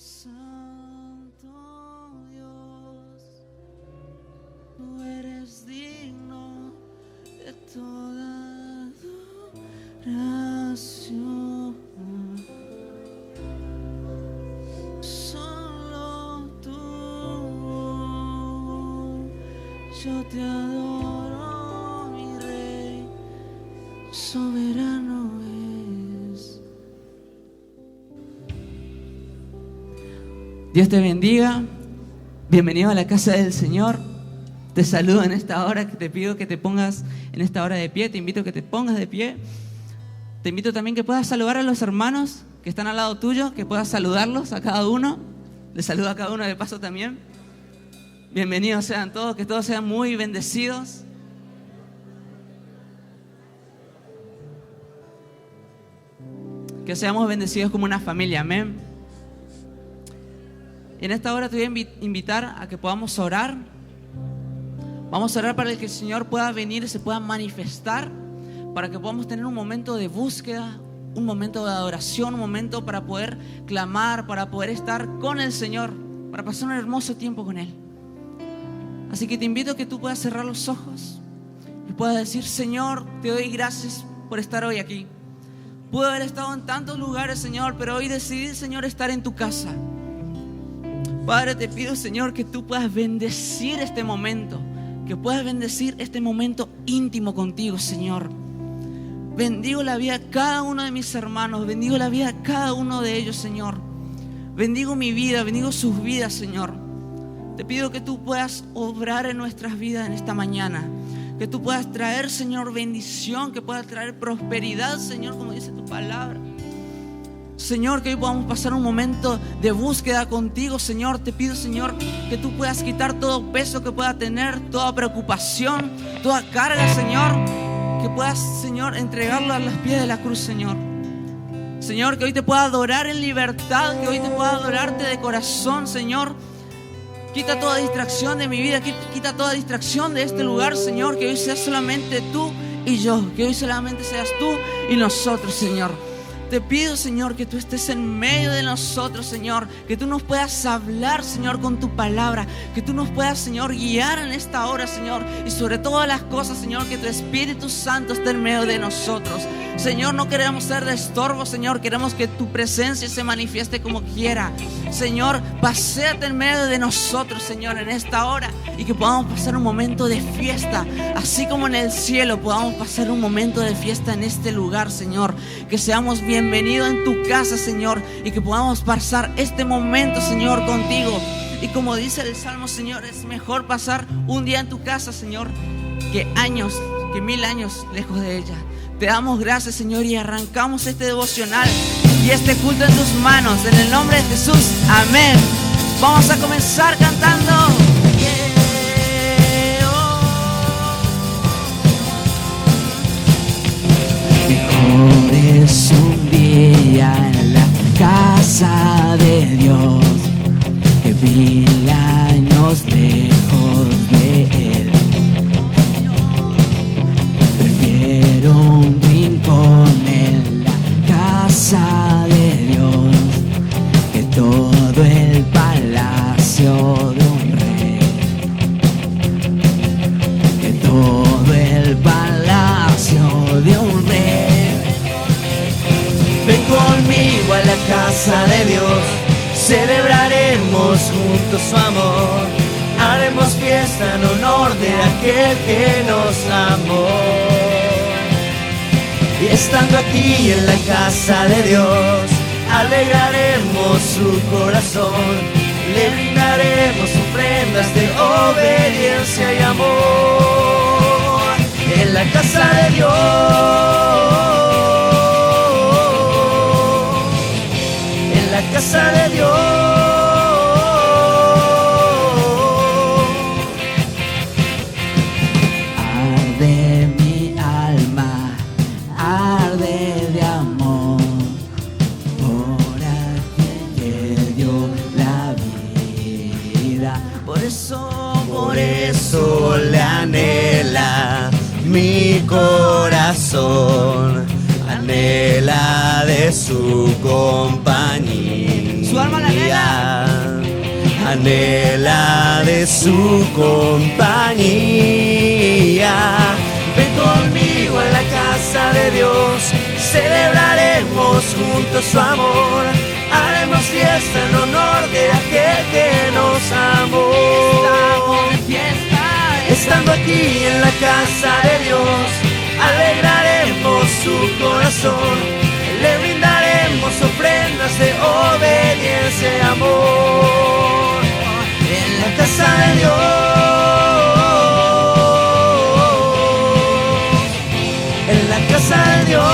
Santo Dios, tú eres digno de toda adoración. Solo tú, yo te adoro, mi Rey, soberano es. Dios te bendiga. Bienvenido a la casa del Señor. Te saludo en esta hora, que te pido que te pongas en esta hora de pie. Te invito a que te pongas de pie. Te invito también que puedas saludar a los hermanos que están al lado tuyo, que puedas saludarlos a cada uno. Les saludo a cada uno de paso también. Bienvenidos sean todos, que todos sean muy bendecidos. Que seamos bendecidos como una familia, amén. En esta hora te voy a invitar a que podamos orar. Vamos a orar para que el Señor pueda venir y se pueda manifestar, para que podamos tener un momento de búsqueda, un momento de adoración, un momento para poder clamar, para poder estar con el Señor, para pasar un hermoso tiempo con Él. Así que te invito a que tú puedas cerrar los ojos y puedas decir: Señor, te doy gracias por estar hoy aquí. Pude haber estado en tantos lugares, Señor, pero hoy decidí, Señor, estar en tu casa. Padre, te pido, Señor, que tú puedas bendecir este momento, que puedas bendecir este momento íntimo contigo, Señor. Bendigo la vida de cada uno de mis hermanos, bendigo la vida de cada uno de ellos, Señor. Bendigo mi vida, bendigo sus vidas, Señor. Te pido que tú puedas obrar en nuestras vidas en esta mañana, que tú puedas traer, Señor, bendición, que puedas traer prosperidad, Señor, como dice tu palabra. Señor, que hoy podamos pasar un momento de búsqueda contigo, Señor. Te pido, Señor, que tú puedas quitar todo peso que pueda tener, toda preocupación, toda carga, Señor. Que puedas, Señor, entregarlo a los pies de la cruz, Señor. Señor, que hoy te pueda adorar en libertad, que hoy te pueda adorarte de corazón, Señor. Quita toda distracción de mi vida, quita toda distracción de este lugar, Señor. Que hoy seas solamente tú y yo, que hoy solamente seas tú y nosotros, Señor. Te pido, Señor, que tú estés en medio de nosotros, Señor. Que tú nos puedas hablar, Señor, con tu palabra. Que tú nos puedas, Señor, guiar en esta hora, Señor. Y sobre todas las cosas, Señor, que tu Espíritu Santo esté en medio de nosotros. Señor, no queremos ser de estorbo, Señor. Queremos que tu presencia se manifieste como quiera. Señor, paséate en medio de nosotros, Señor, en esta hora. Y que podamos pasar un momento de fiesta. Así como en el cielo podamos pasar un momento de fiesta en este lugar, Señor. Que seamos bienvenidos en tu casa, Señor. Y que podamos pasar este momento, Señor, contigo. Y como dice el Salmo, Señor, es mejor pasar un día en tu casa, Señor, que 1000 años lejos de ella. Te damos gracias, Señor, y arrancamos este devocional y este culto en tus manos. En el nombre de Jesús, amén. Vamos a comenzar cantando. Mejor es un día en la casa de Dios que 1000 años lejos de Él. Prefiero un rincón en la casa de Dios que todo el palacio de un rey. Que todo el palacio de un rey. Ven conmigo a la casa de Dios, celebraremos juntos su amor. Haremos fiesta en honor de aquel que nos amó. Y estando aquí en la casa de Dios, alegraremos su corazón. Le brindaremos ofrendas de obediencia y amor. En la casa de Dios, en la casa de Dios. Arde mi alma, arde de amor por aquel que dio la vida. Por eso le anhela mi corazón, anhela de su compañía. Su alma la anhela de su compañía. Ven conmigo a la casa de Dios, celebraremos juntos su amor. Haremos fiesta en honor de aquel que nos amó. Estamos de fiesta. Estando aquí en la casa de Dios, alegraremos su corazón. Le brindaremos ofrendas de obediencia y amor. En la casa de Dios, en la casa de Dios.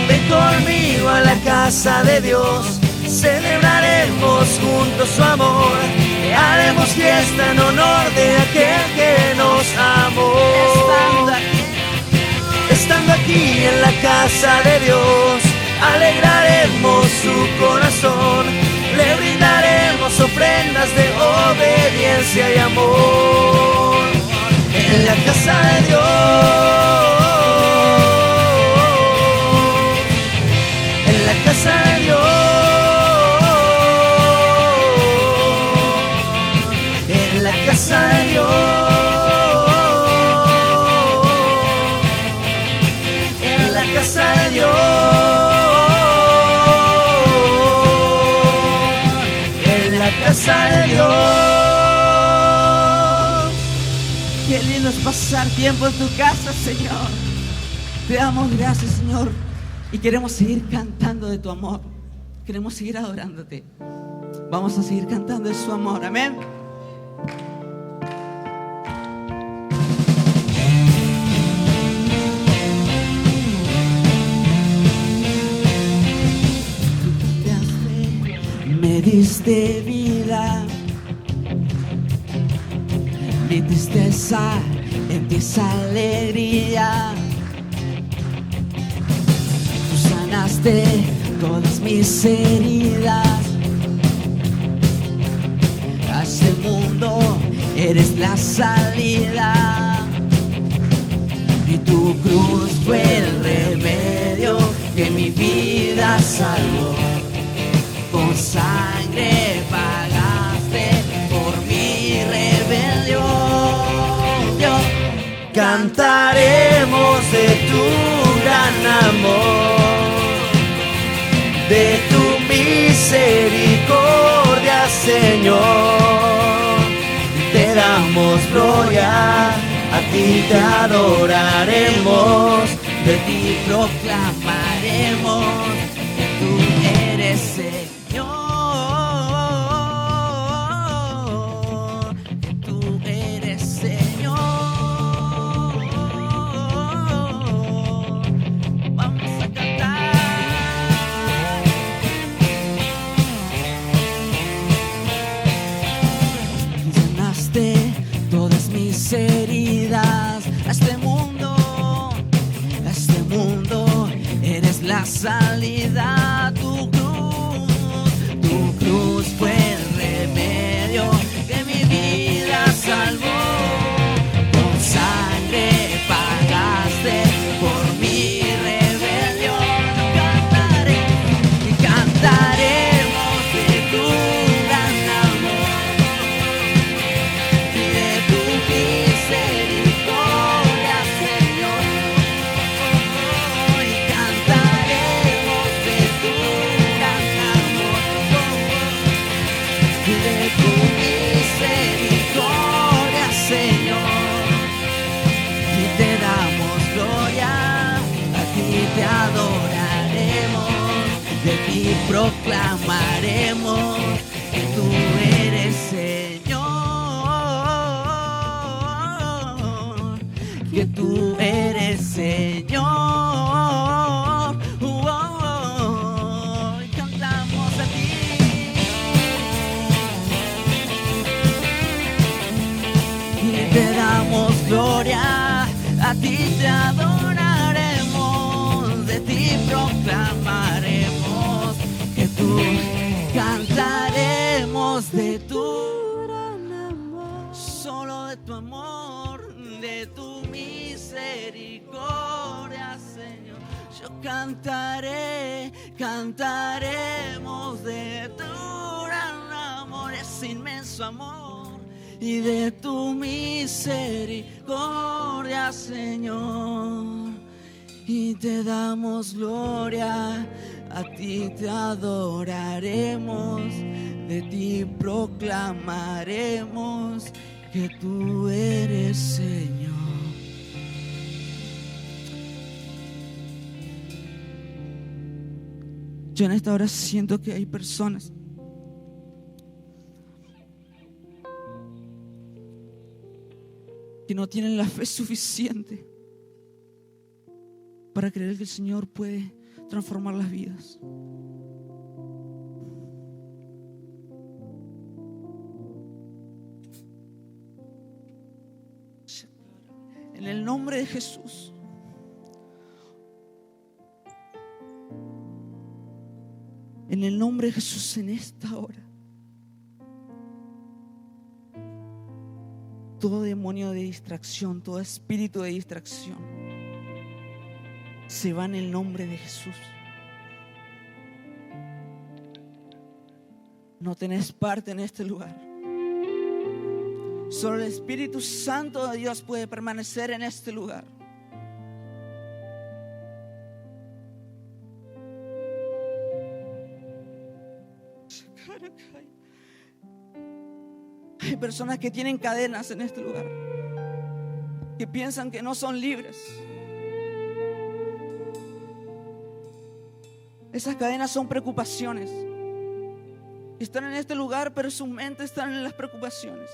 Ven conmigo a la casa de Dios, celebraremos juntos su amor. Haremos fiesta en honor de aquel que nos amó. Estando aquí en la casa de Dios, alegraremos su corazón. Le brindaremos ofrendas de obediencia y amor. En la casa de Dios, en la casa de Dios. Casa de Dios, en la casa de Dios, en la casa de Dios. Qué lindo es pasar tiempo en tu casa, Señor. Te damos gracias, Señor, y queremos seguir cantando de tu amor. Queremos seguir adorándote. Vamos a seguir cantando de su amor, amén. Me diste vida, mi tristeza en ti es alegría. Tú sanaste todas mis heridas. A este mundo eres la salida. Y tu cruz fue el remedio que mi vida salvó. Con sangre pagaste por mi rebelión. Cantaremos de tu gran amor, de tu misericordia, Señor. Te damos gloria, a ti te adoraremos, De ti proclamaremos que tú eres Señor. Que tú eres Señor. Vamos a cantar. Sanaste todas mis heridas. A este mundo eres la salida. Tu cruz fue el remedio que mi vida salvó. Con sangre pagaste por mi rebelión. Cantaremos de tu gran amor y de tu misericordia, Señor. Y cantaremos de tu gran amor y de tu misericordia, Señor. Y te damos gloria, a ti te adoraremos, de ti proclamaremos que tú eres Señor, que tú eres Señor. Y cantamos a ti. Y te damos gloria, a ti te adoraremos, de ti proclamaremos que tú cantaremos de tu gran amor, solo de tu amor, de tu misericordia, Señor. Yo cantaré, cantaremos de tu gran amor, ese inmenso amor, y de tu misericordia, Señor. Y te damos gloria, a ti te adoraremos, de ti proclamaremos que tú eres Señor. Yo en esta hora siento que hay personas que no tienen la fe suficiente para creer que el Señor puede transformar las vidas. En el nombre de Jesús, en el nombre de Jesús, en esta hora, todo demonio de distracción, todo espíritu de distracción se va en el nombre de Jesús. No tenés parte en este lugar. Solo el Espíritu Santo de Dios puede permanecer en este lugar. Hay personas que tienen cadenas en este lugar, que piensan que no son libres. Esas cadenas son preocupaciones. Están en este lugar, pero su mente está en las preocupaciones.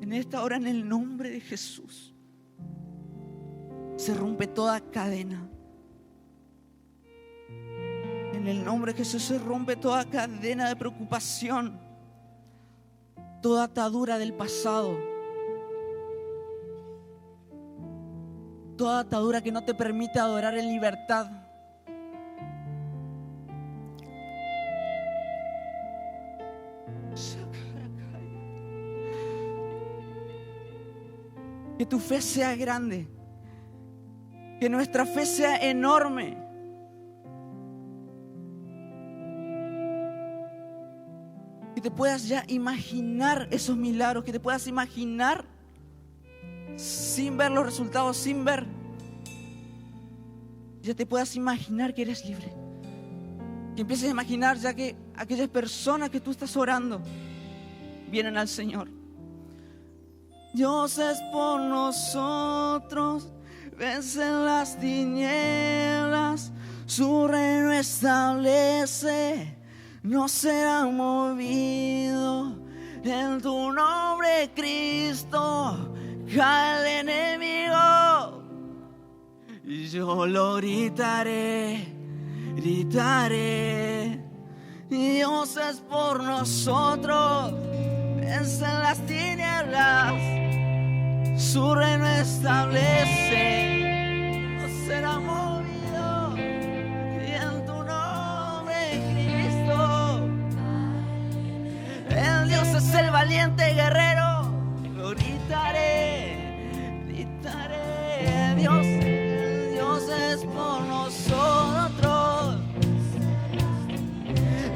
En esta hora, en el nombre de Jesús, se rompe toda cadena. En el nombre de Jesús se rompe toda cadena de preocupación, toda atadura del pasado, toda atadura que no te permite adorar en libertad. Que tu fe sea grande, que nuestra fe sea enorme. Que te puedas ya imaginar esos milagros, que te puedas imaginar sin ver los resultados, sin ver. Ya te puedas imaginar que eres libre. Que empieces a imaginar ya que aquellas personas que tú estás orando vienen al Señor. Dios es por nosotros, vence las tinieblas, su reino establece, no será movido. En tu nombre, Cristo, cae el enemigo. Y yo lo gritaré, gritaré. Dios es por nosotros, vence las tinieblas, su reino establece, no será movido. Y en tu nombre, Cristo, el Dios es el valiente guerrero. Lo gritaré, gritaré. Dios es por nosotros.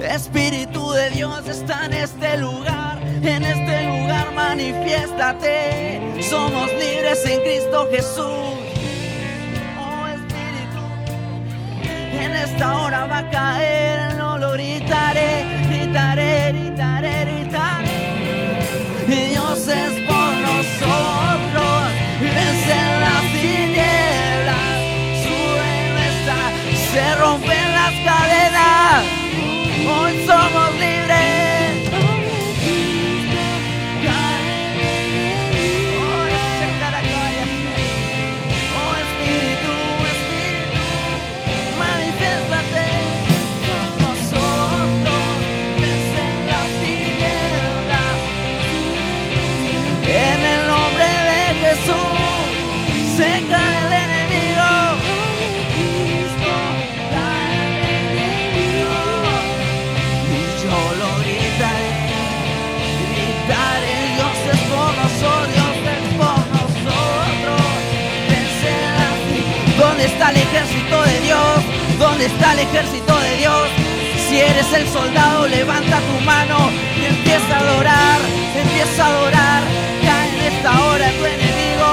Espíritu de Dios está en este lugar. En este lugar manifiéstate. Somos libres en Cristo Jesús. Oh Espíritu, en esta hora va a caer. No lo gritaré, gritaré, gritaré, gritaré. Y Dios es por nosotros. Vencen las tinieblas, su reino está. Se rompen las cadenas. Hoy somos libres. Nosotros ¿Dónde está el ejército de Dios? Si eres el soldado, levanta tu mano y empieza a adorar, empieza a adorar. Cae en esta hora tu enemigo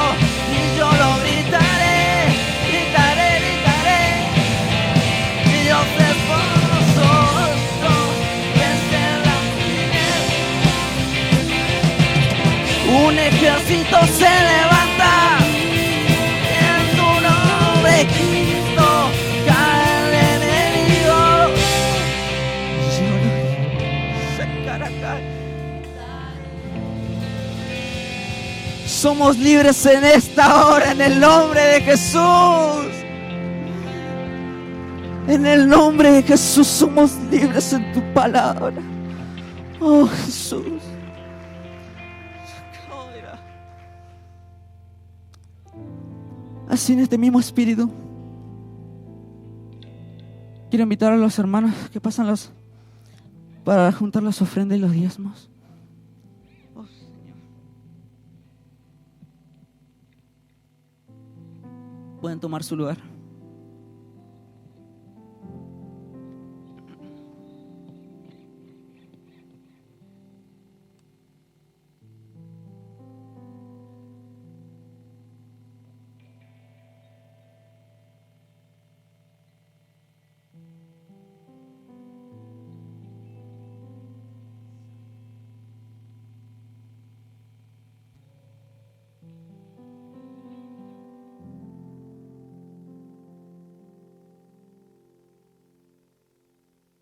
y yo lo gritaré, gritaré, gritaré. Dios es por nosotros, desde la niñez. Un ejército se levanta en tu nombre, Cristo. Cae el enemigo. Somos libres en esta hora en el nombre de Jesús. En el nombre de Jesús somos libres en tu palabra. Oh Jesús. Así en este mismo espíritu quiero invitar a los hermanos que pasan para juntar las ofrendas y los diezmos. Oh, Señor. Pueden tomar su lugar.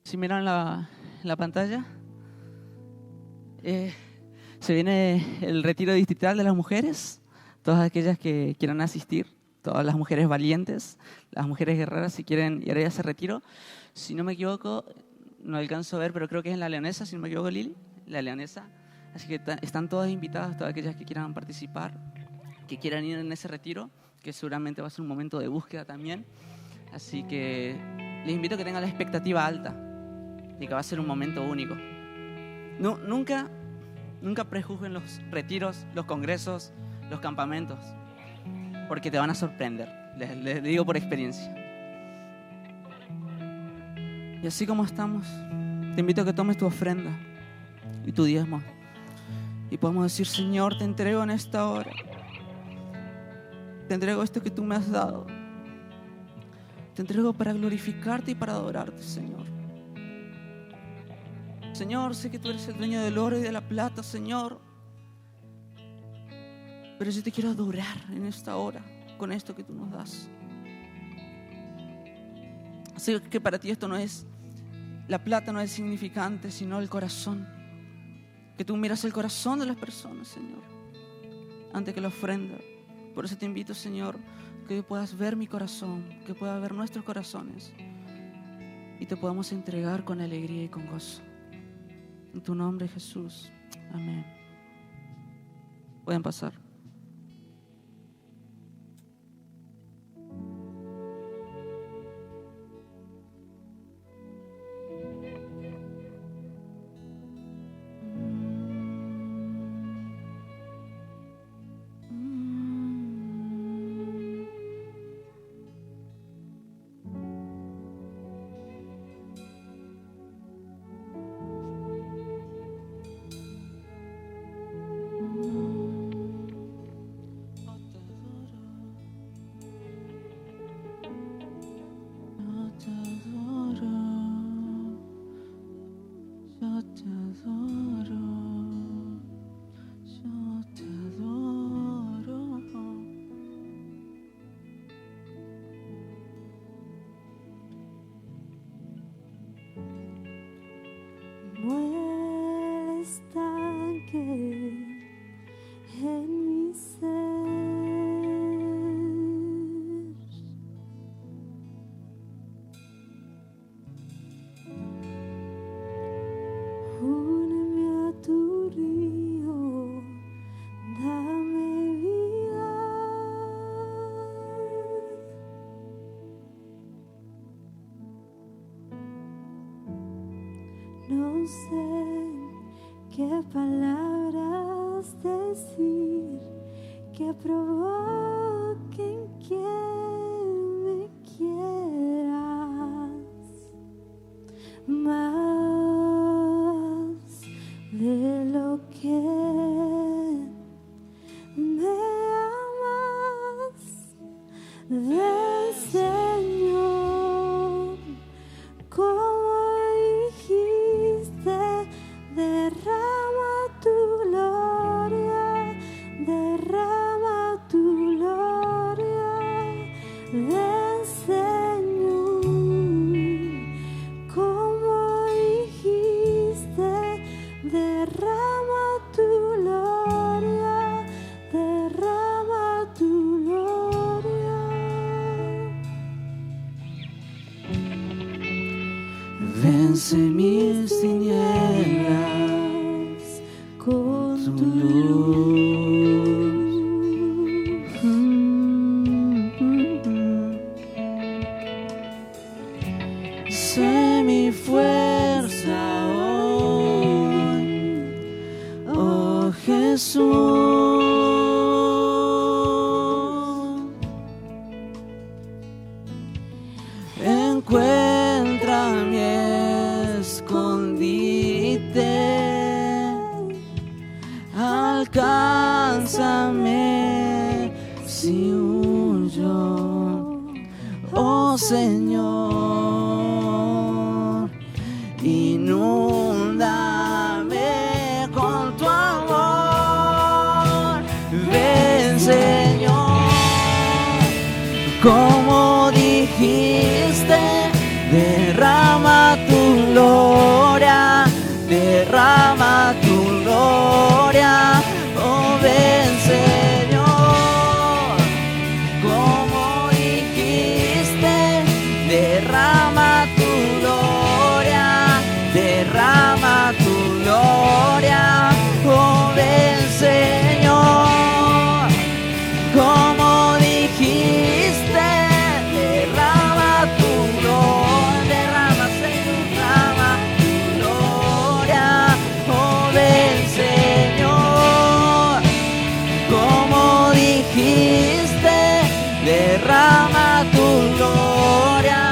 Si miran la pantalla, se viene el retiro distrital de las mujeres. Todas aquellas que quieran asistir, todas las mujeres valientes, las mujeres guerreras, si quieren ir a ese retiro. Si no me equivoco, no alcanzo a ver, pero creo que es en La Leonesa, si no me equivoco, Lili, La Leonesa. Así que están todas invitadas, todas aquellas que quieran participar, que quieran ir en ese retiro, que seguramente va a ser un momento de búsqueda también. Así que les invito a que tengan la expectativa alta y que va a ser un momento único. Nunca prejuzguen los retiros, los congresos, los campamentos, porque te van a sorprender. Les digo por experiencia. Y así como estamos, te invito a que tomes tu ofrenda y tu diezmo y podemos decir: Señor, te entrego en esta hora, te entrego esto que tú me has dado, te entrego para glorificarte y para adorarte, Señor. Señor, sé que tú eres el dueño del oro y de la plata, Señor, pero yo te quiero adorar en esta hora con esto que tú nos das. Sé que para ti esto no es, la plata no es significante, sino el corazón. Que tú miras el corazón de las personas, Señor, antes que la ofrenda. Por eso te invito, Señor, que puedas ver mi corazón, que puedas ver nuestros corazones y te podamos entregar con alegría y con gozo. En tu nombre, Jesús. Amén. Pueden pasar. No sé qué palabras decir que provoquen que me quieras. más de lo que me amas del Señor, como dijiste, derrama tu gloria, derrama tu gloria del Señor, como dijiste, derrama tu gloria, derrama tu gloria. Vence mis tinieblas Con tu tu luz. Sé mi fuerza hoy, oh Jesús. Encuentra mi escondite, alcánzame si huyo, oh Señor, inúndame con tu amor. Ven, Señor, como dijiste, derrama tu gloria, derrama tu gloria. Oh, ven, Señor, como dijiste, derrama tu gloria, derrama tu gloria. Oh, ven, Señor, como dijiste, derrama tu gloria, derrama, Señor, derrama tu gloria. Oh, ven, Señor, como dijiste, derrama tu gloria,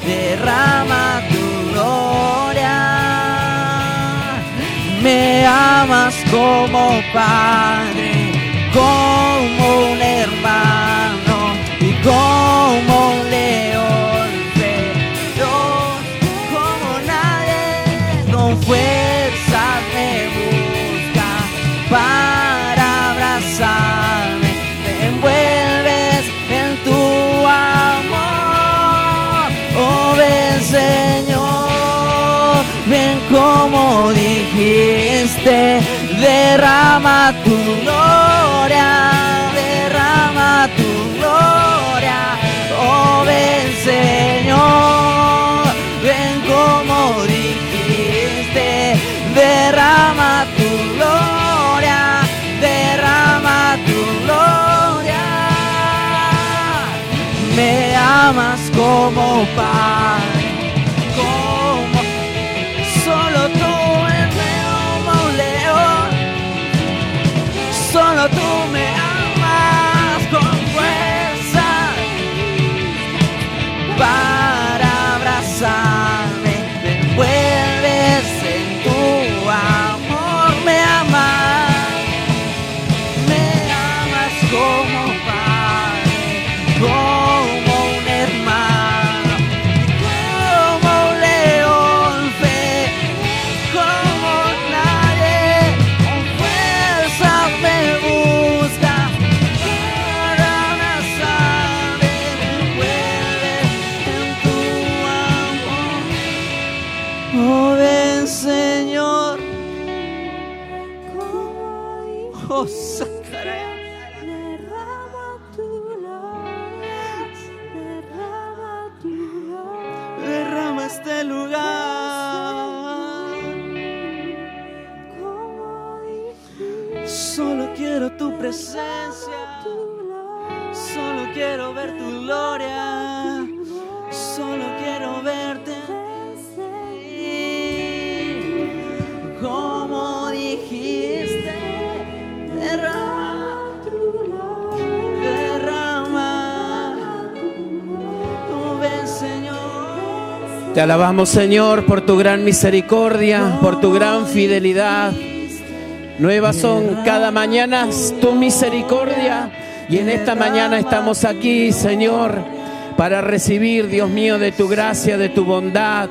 derrama tu gloria. Me amas como Padre, como un hermano y como un león feroz, como nadie con fuerzas me busca para abrazarme, me envuelves en tu amor. Oh, ven, Señor, ven como dijiste, derrama tu gloria, derrama tu gloria. Oh, ven, Señor, ven como dijiste, derrama tu gloria, derrama tu gloria. Me amas como Padre, como solo tú eres como un león, solo tú me amas con fuerza para abrazarme, me envuelves en tu amor, me amas como Padre, como un hermano, como un león como nadie, con fuerza me busca para abrazarme, me envuelves en tu amor. Oh, ven, Señor, oh, sacaré. derrama tu gloria, derrama tu gloria. Derrama este lugar. Como dijiste, Solo quiero tu presencia. tu gloria, Solo quiero ver tu gloria. Solo quiero verte. Como dijiste, derrama, derrama. Tú ven, Señor. Te alabamos, Señor, por tu gran misericordia, por tu gran fidelidad. Nuevas son cada mañana tu misericordia. Y en esta mañana estamos aquí, Señor, para recibir, Dios mío, de tu gracia, de tu bondad,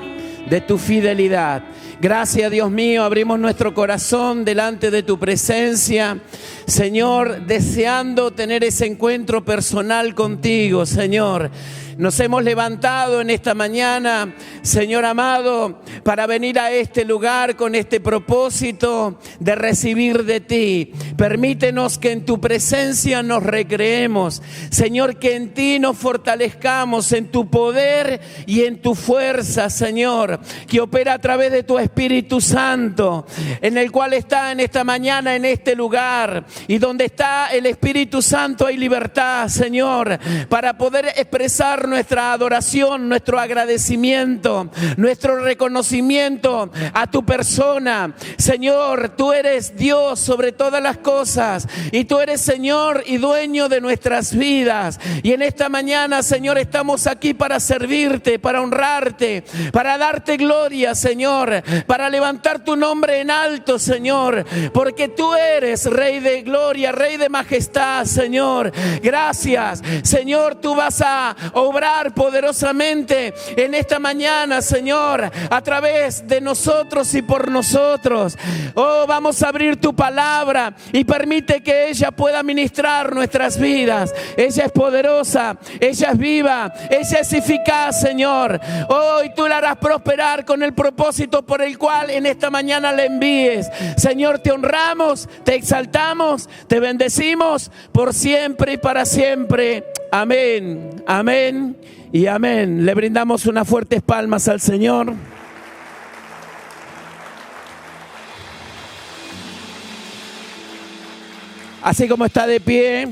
de tu fidelidad. Gracias, Dios mío, abrimos nuestro corazón delante de tu presencia, Señor, deseando tener ese encuentro personal contigo, Señor. Nos hemos levantado en esta mañana, Señor amado, para venir a este lugar con este propósito de recibir de ti. Permítenos que en tu presencia nos recreemos, Señor, que en ti nos fortalezcamos, en tu poder y en tu fuerza, Señor, que opera a través de tu Espíritu Santo, en el cual está en esta mañana, en este lugar. Y donde está el Espíritu Santo hay libertad, Señor, para poder expresar nuestra adoración, nuestro agradecimiento, nuestro reconocimiento a tu persona. Señor, tú eres Dios sobre todas las cosas y tú eres Señor y dueño de nuestras vidas. Y en esta mañana, Señor, estamos aquí para servirte, para honrarte, para darte gloria, Señor, para levantar tu nombre en alto, Señor, porque tú eres Rey de gloria, Rey de majestad, Señor. Gracias, Señor, tú vas a obrar poderosamente en esta mañana, Señor, a través de nosotros y por nosotros. Oh, vamos a abrir tu palabra y permite que ella pueda ministrar nuestras vidas. Ella es poderosa, ella es viva, ella es eficaz, Señor. Oh, y tú la harás prosperar con el propósito por el cual en esta mañana la envíes. Señor, te honramos, te exaltamos, te bendecimos por siempre y para siempre. Amén, amén y amén. Le brindamos unas fuertes palmas al Señor. Así como está de pie,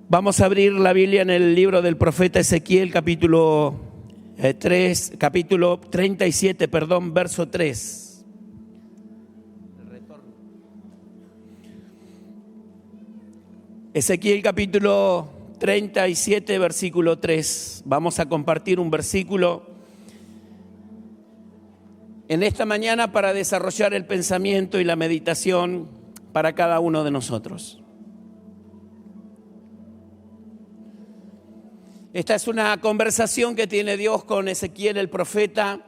vamos a abrir la Biblia en el libro del profeta Ezequiel, capítulo 37, verso 3. Ezequiel capítulo 37, versículo 3. Vamos a compartir un versículo en esta mañana para desarrollar el pensamiento y la meditación para cada uno de nosotros. Esta es una conversación que tiene Dios con Ezequiel el profeta.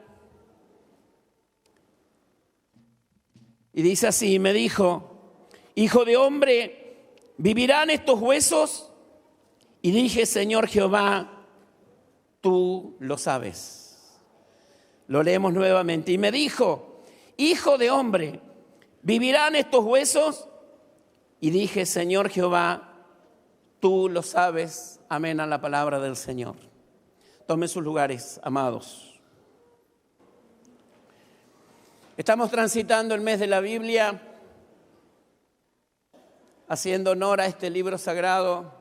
Y dice así, me dijo, hijo de hombre, ¿vivirán estos huesos? Y dije, Señor Jehová, tú lo sabes. Lo leemos nuevamente. Y me dijo, hijo de hombre, ¿vivirán estos huesos? Y dije, Señor Jehová, tú lo sabes. Amén a la palabra del Señor. Tomen sus lugares, amados. Estamos transitando el mes de la Biblia, haciendo honor a este libro sagrado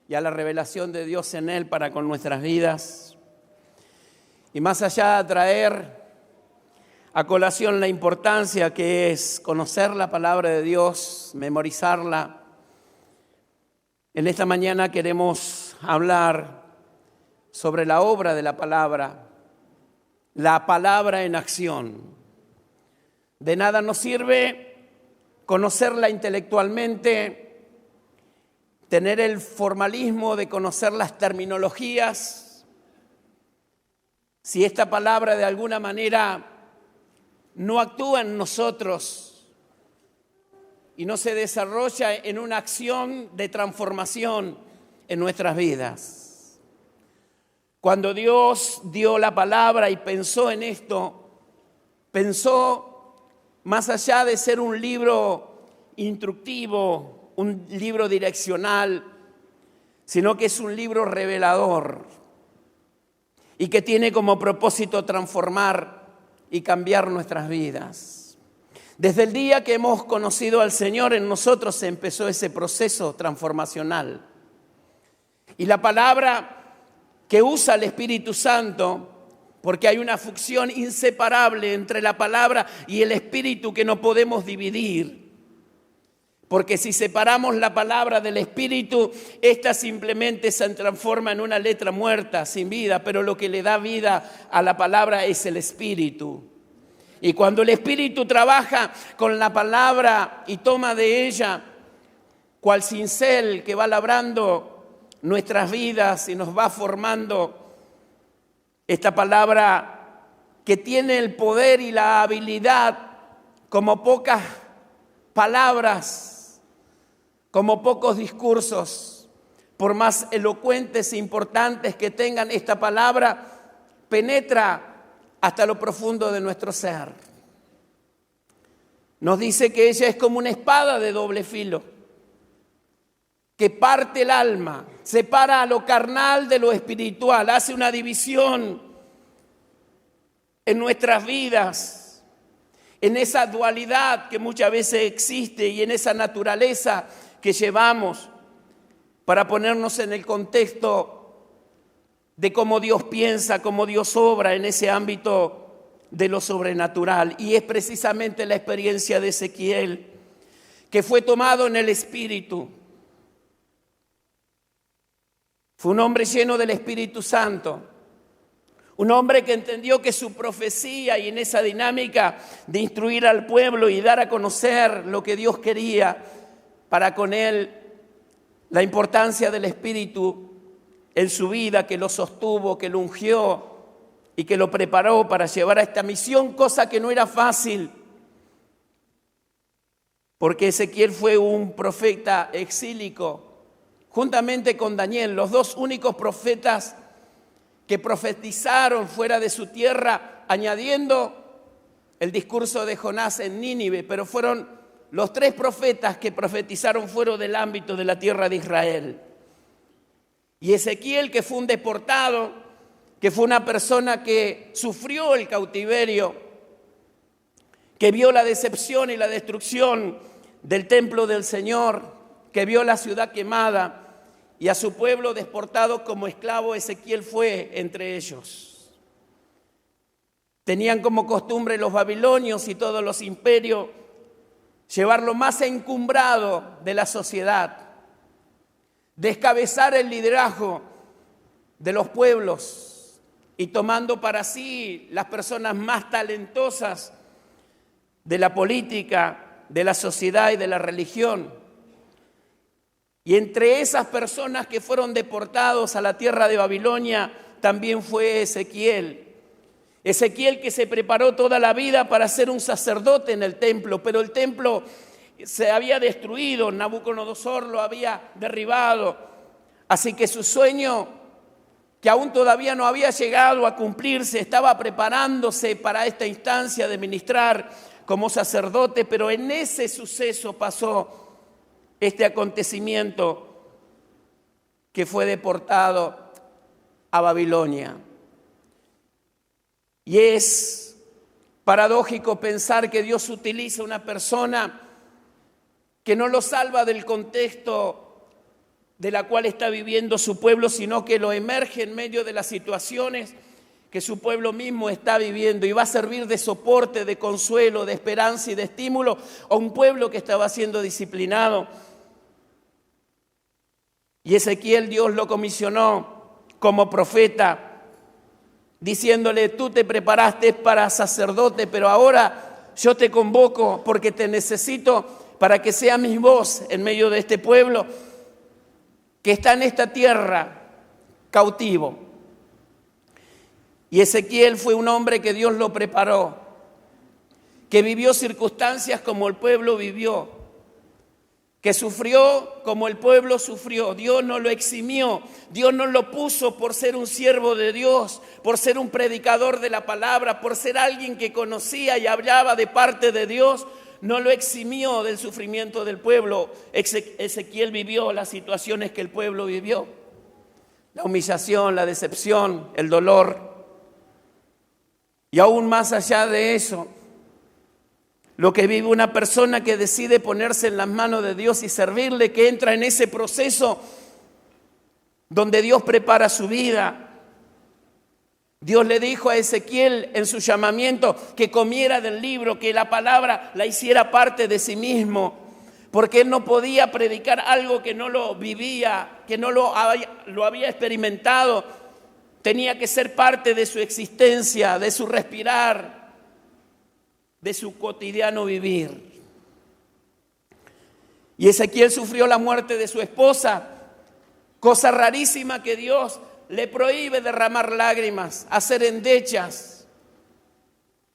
y a la revelación de Dios en él para con nuestras vidas. Y más allá de traer a colación la importancia que es conocer la palabra de Dios, memorizarla, en esta mañana queremos hablar sobre la obra de la palabra en acción. De nada nos sirve conocerla intelectualmente, tener el formalismo de conocer las terminologías, si esta palabra de alguna manera no actúa en nosotros y no se desarrolla en una acción de transformación en nuestras vidas. Cuando Dios dio la palabra y pensó en esto, pensó más allá de ser un libro instructivo, un libro direccional, sino que es un libro revelador y que tiene como propósito transformar y cambiar nuestras vidas. Desde el día que hemos conocido al Señor, en nosotros se empezó ese proceso transformacional. Y la palabra que usa el Espíritu Santo, porque hay una función inseparable entre la palabra y el Espíritu que no podemos dividir. Porque si separamos la palabra del espíritu, esta simplemente se transforma en una letra muerta, sin vida, pero lo que le da vida a la palabra es el espíritu. Y cuando el espíritu trabaja con la palabra y toma de ella, cual cincel que va labrando nuestras vidas y nos va formando, esta palabra que tiene el poder y la habilidad, como pocas palabras, como pocos discursos, por más elocuentes e importantes que tengan, esta palabra penetra hasta lo profundo de nuestro ser. Nos dice que ella es como una espada de doble filo, que parte el alma, separa a lo carnal de lo espiritual, hace una división en nuestras vidas, en esa dualidad que muchas veces existe y en esa naturaleza que llevamos para ponernos en el contexto de cómo Dios piensa, cómo Dios obra en ese ámbito de lo sobrenatural. Y es precisamente la experiencia de Ezequiel, que fue tomado en el Espíritu. Fue un hombre lleno del Espíritu Santo, un hombre que entendió que su profecía y en esa dinámica de instruir al pueblo y dar a conocer lo que Dios quería para con él, la importancia del Espíritu en su vida, que lo sostuvo, que lo ungió y que lo preparó para llevar a esta misión, cosa que no era fácil, porque Ezequiel fue un profeta exílico, juntamente con Daniel, los dos únicos profetas que profetizaron fuera de su tierra, añadiendo el discurso de Jonás en Nínive, pero fueron los tres profetas que profetizaron fuera del ámbito de la tierra de Israel. Y Ezequiel, que fue un deportado, que fue una persona que sufrió el cautiverio, que vio la decepción y la destrucción del templo del Señor, que vio la ciudad quemada y a su pueblo deportado como esclavo, Ezequiel fue entre ellos. Tenían como costumbre los babilonios y todos los imperios llevar lo más encumbrado de la sociedad, descabezar el liderazgo de los pueblos y tomando para sí las personas más talentosas de la política, de la sociedad y de la religión. Y entre esas personas que fueron deportados a la tierra de Babilonia también fue Ezequiel. Ezequiel, que se preparó toda la vida para ser un sacerdote en el templo, pero el templo se había destruido, Nabucodonosor lo había derribado. Así que su sueño, que aún todavía no había llegado a cumplirse, estaba preparándose para esta instancia de ministrar como sacerdote, pero en ese suceso pasó este acontecimiento, que fue deportado a Babilonia. Y es paradójico pensar que Dios utiliza una persona que no lo salva del contexto de la cual está viviendo su pueblo, sino que lo emerge en medio de las situaciones que su pueblo mismo está viviendo y va a servir de soporte, de consuelo, de esperanza y de estímulo a un pueblo que estaba siendo disciplinado. Y Ezequiel, Dios lo comisionó como profeta, diciéndole: tú te preparaste para sacerdote, pero ahora yo te convoco porque te necesito para que sea mi voz en medio de este pueblo que está en esta tierra cautivo. Y Ezequiel fue un hombre que Dios lo preparó, que vivió circunstancias como el pueblo vivió, que sufrió como el pueblo sufrió. Dios no lo eximió, Dios no lo puso por ser un siervo de Dios, por ser un predicador de la palabra, por ser alguien que conocía y hablaba de parte de Dios. No lo eximió del sufrimiento del pueblo. Ezequiel vivió las situaciones que el pueblo vivió: la humillación, la decepción, el dolor. Y aún más allá de eso, lo que vive una persona que decide ponerse en las manos de Dios y servirle, que entra en ese proceso donde Dios prepara su vida. Dios le dijo a Ezequiel en su llamamiento que comiera del libro, que la palabra la hiciera parte de sí mismo, porque él no podía predicar algo que no lo vivía, que no lo había experimentado. Tenía que ser parte de su existencia, de su respirar, de su cotidiano vivir. Y Ezequiel sufrió la muerte de su esposa, cosa rarísima que Dios le prohíbe derramar lágrimas, hacer endechas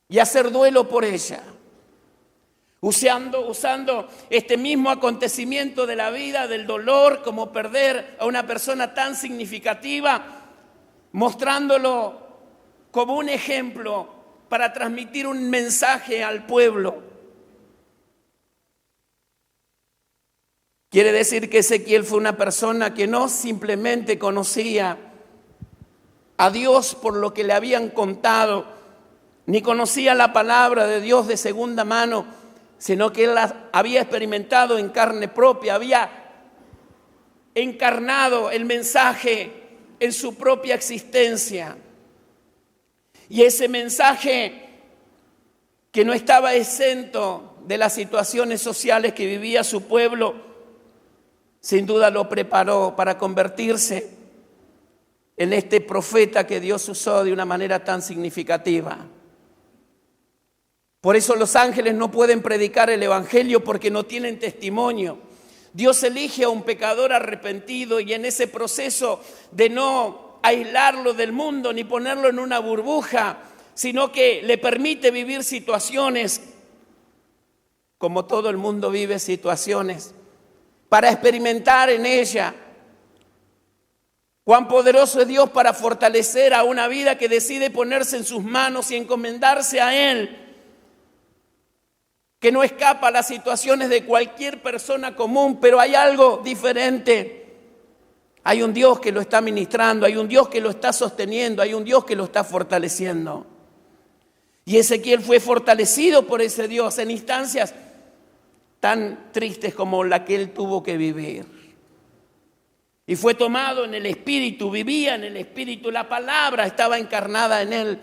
y hacer duelo por ella. Usando este mismo acontecimiento de la vida, del dolor, como perder a una persona tan significativa, mostrándolo como un ejemplo para transmitir un mensaje al pueblo. Quiere decir que Ezequiel fue una persona que no simplemente conocía a Dios por lo que le habían contado, ni conocía la palabra de Dios de segunda mano, sino que él la había experimentado en carne propia, había encarnado el mensaje en su propia existencia. Y ese mensaje, que no estaba exento de las situaciones sociales que vivía su pueblo, sin duda lo preparó para convertirse en este profeta que Dios usó de una manera tan significativa. Por eso los ángeles no pueden predicar el evangelio, porque no tienen testimonio. Dios elige a un pecador arrepentido, y en ese proceso de no aislarlo del mundo ni ponerlo en una burbuja, sino que le permite vivir situaciones, como todo el mundo vive situaciones, para experimentar en ella cuán poderoso es Dios para fortalecer a una vida que decide ponerse en sus manos y encomendarse a Él, que no escapa a las situaciones de cualquier persona común, pero hay algo diferente. Hay un Dios que lo está ministrando, hay un Dios que lo está sosteniendo, hay un Dios que lo está fortaleciendo. Y Ezequiel fue fortalecido por ese Dios en instancias tan tristes como la que él tuvo que vivir. Y fue tomado en el Espíritu, vivía en el Espíritu, la palabra estaba encarnada en él.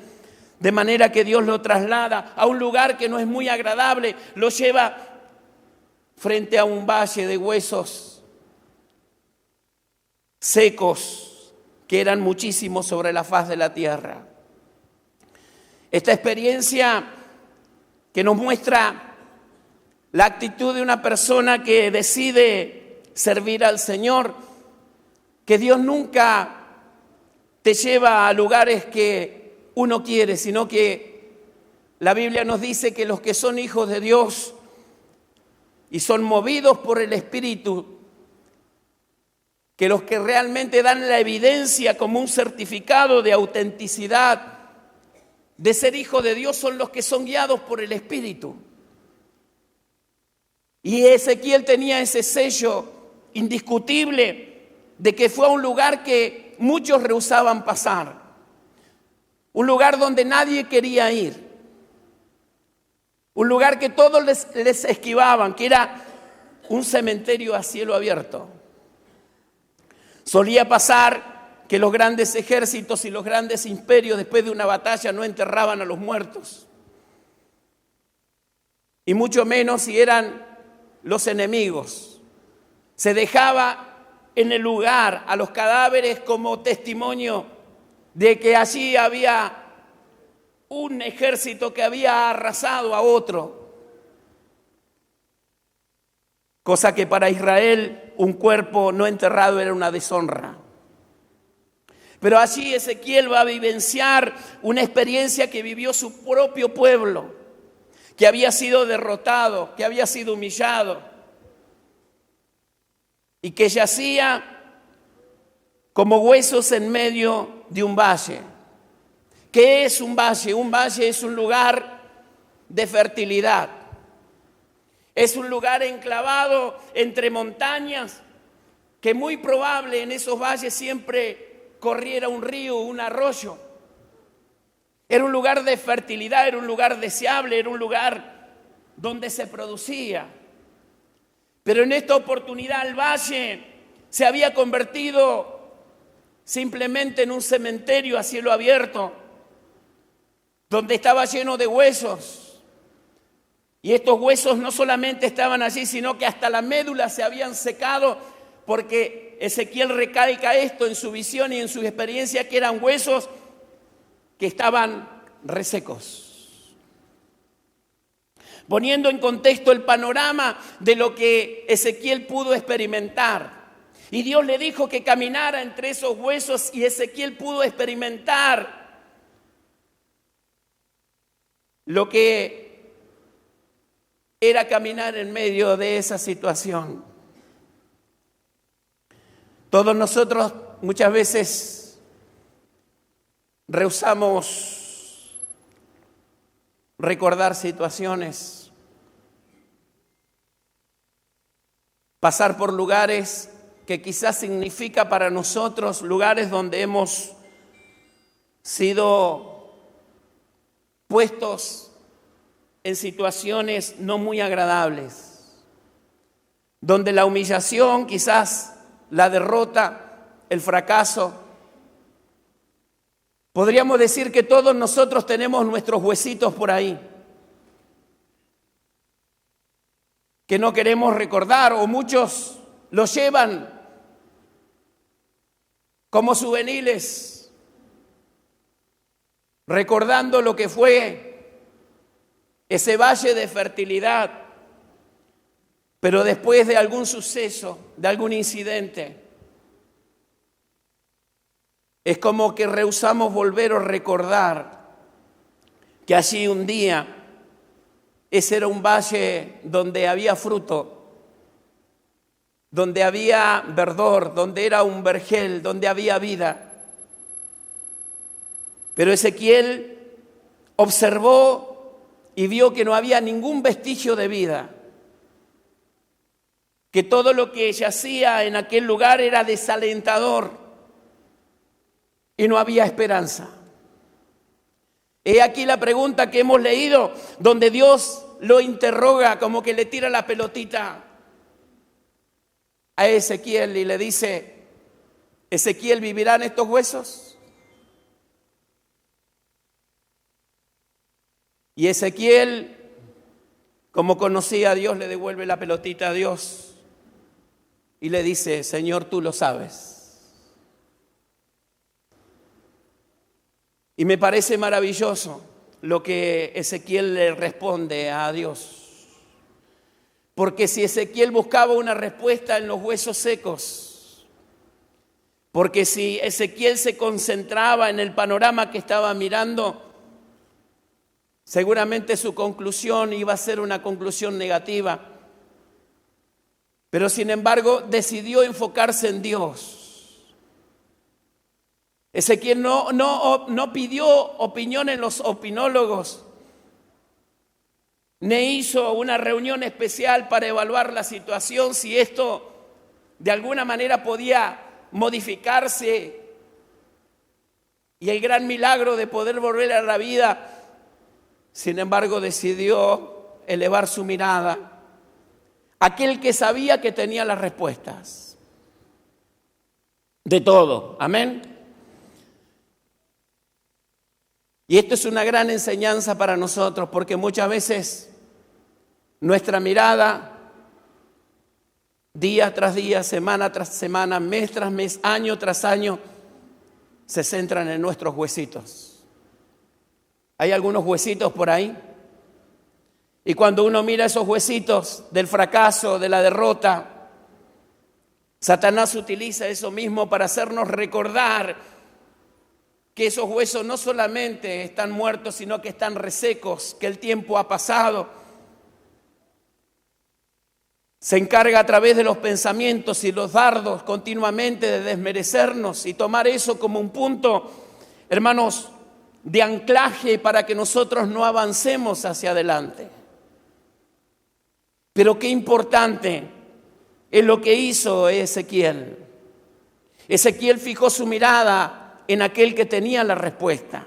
De manera que Dios lo traslada a un lugar que no es muy agradable, lo lleva frente a un valle de huesos secos, que eran muchísimos sobre la faz de la tierra. Esta experiencia que nos muestra la actitud de una persona que decide servir al Señor, que Dios nunca te lleva a lugares que uno quiere, sino que la Biblia nos dice que los que son hijos de Dios y son movidos por el Espíritu, que los que realmente dan la evidencia como un certificado de autenticidad de ser hijo de Dios, son los que son guiados por el Espíritu. Y Ezequiel tenía ese sello indiscutible de que fue a un lugar que muchos rehusaban pasar. Un lugar donde nadie quería ir. Un lugar que todos les esquivaban, que era un cementerio a cielo abierto. Solía pasar que los grandes ejércitos y los grandes imperios, después de una batalla, no enterraban a los muertos. Y mucho menos si eran los enemigos. Se dejaba en el lugar a los cadáveres como testimonio de que allí había un ejército que había arrasado a otro. Cosa que para Israel un cuerpo no enterrado era una deshonra. Pero allí Ezequiel va a vivenciar una experiencia que vivió su propio pueblo, que había sido derrotado, que había sido humillado y que yacía como huesos en medio de un valle. ¿Qué es un valle? Un valle es un lugar de fertilidad. Es un lugar enclavado entre montañas, que muy probable en esos valles siempre corriera un río, un arroyo. Era un lugar de fertilidad, era un lugar deseable, era un lugar donde se producía. Pero en esta oportunidad el valle se había convertido simplemente en un cementerio a cielo abierto, donde estaba lleno de huesos, Y estos huesos no solamente estaban allí, sino que hasta la médula se habían secado, porque Ezequiel recalca esto en su visión y en su experiencia, que eran huesos que estaban resecos. Poniendo en contexto el panorama de lo que Ezequiel pudo experimentar. Y Dios le dijo que caminara entre esos huesos y Ezequiel pudo experimentar lo que era caminar en medio de esa situación. Todos nosotros muchas veces rehusamos recordar situaciones, pasar por lugares que quizás significa para nosotros lugares donde hemos sido puestos en situaciones no muy agradables, donde la humillación, quizás la derrota, el fracaso. Podríamos decir que todos nosotros tenemos nuestros huesitos por ahí, que no queremos recordar, o muchos los llevan como souvenirs, recordando lo que fue ese valle de fertilidad, pero después de algún suceso, de algún incidente, es como que rehusamos volver o recordar que allí un día ese era un valle donde había fruto, donde había verdor, donde era un vergel, donde había vida. Pero Ezequiel observó y vio que no había ningún vestigio de vida, que todo lo que yacía en aquel lugar era desalentador y no había esperanza. He aquí la pregunta que hemos leído, donde Dios lo interroga, como que le tira la pelotita a Ezequiel y le dice: Ezequiel, ¿vivirán estos huesos? Y Ezequiel, como conocía a Dios, le devuelve la pelotita a Dios y le dice: Señor, tú lo sabes. Y me parece maravilloso lo que Ezequiel le responde a Dios. Porque si Ezequiel buscaba una respuesta en los huesos secos, porque si Ezequiel se concentraba en el panorama que estaba mirando, seguramente su conclusión iba a ser una conclusión negativa. Pero sin embargo decidió enfocarse en Dios. Ezequiel no pidió opinión en los opinólogos, ni hizo una reunión especial para evaluar la situación, si esto de alguna manera podía modificarse y el gran milagro de poder volver a la vida. Sin embargo, decidió elevar su mirada a aquel que sabía que tenía las respuestas de todo. Amén. Y esto es una gran enseñanza para nosotros, porque muchas veces nuestra mirada, día tras día, semana tras semana, mes tras mes, año tras año, se centran en nuestros huesitos. ¿Hay algunos huesitos por ahí? Y cuando uno mira esos huesitos del fracaso, de la derrota, Satanás utiliza eso mismo para hacernos recordar que esos huesos no solamente están muertos, sino que están resecos, que el tiempo ha pasado. Se encarga a través de los pensamientos y los dardos continuamente de desmerecernos y tomar eso como un punto, hermanos, de anclaje para que nosotros no avancemos hacia adelante. Pero qué importante es lo que hizo Ezequiel. Ezequiel fijó su mirada en aquel que tenía la respuesta,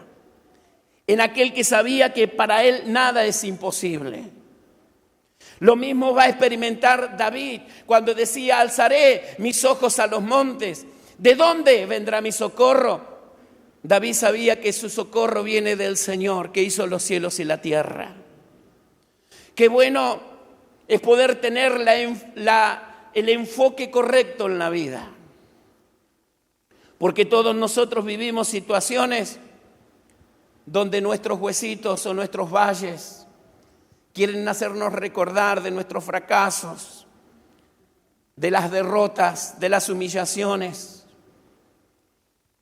en aquel que sabía que para él nada es imposible. Lo mismo va a experimentar David cuando decía: alzaré mis ojos a los montes. ¿De dónde vendrá mi socorro? David sabía que su socorro viene del Señor, que hizo los cielos y la tierra. Qué bueno es poder tener el enfoque correcto en la vida. Porque todos nosotros vivimos situaciones donde nuestros huesitos o nuestros valles quieren hacernos recordar de nuestros fracasos, de las derrotas, de las humillaciones.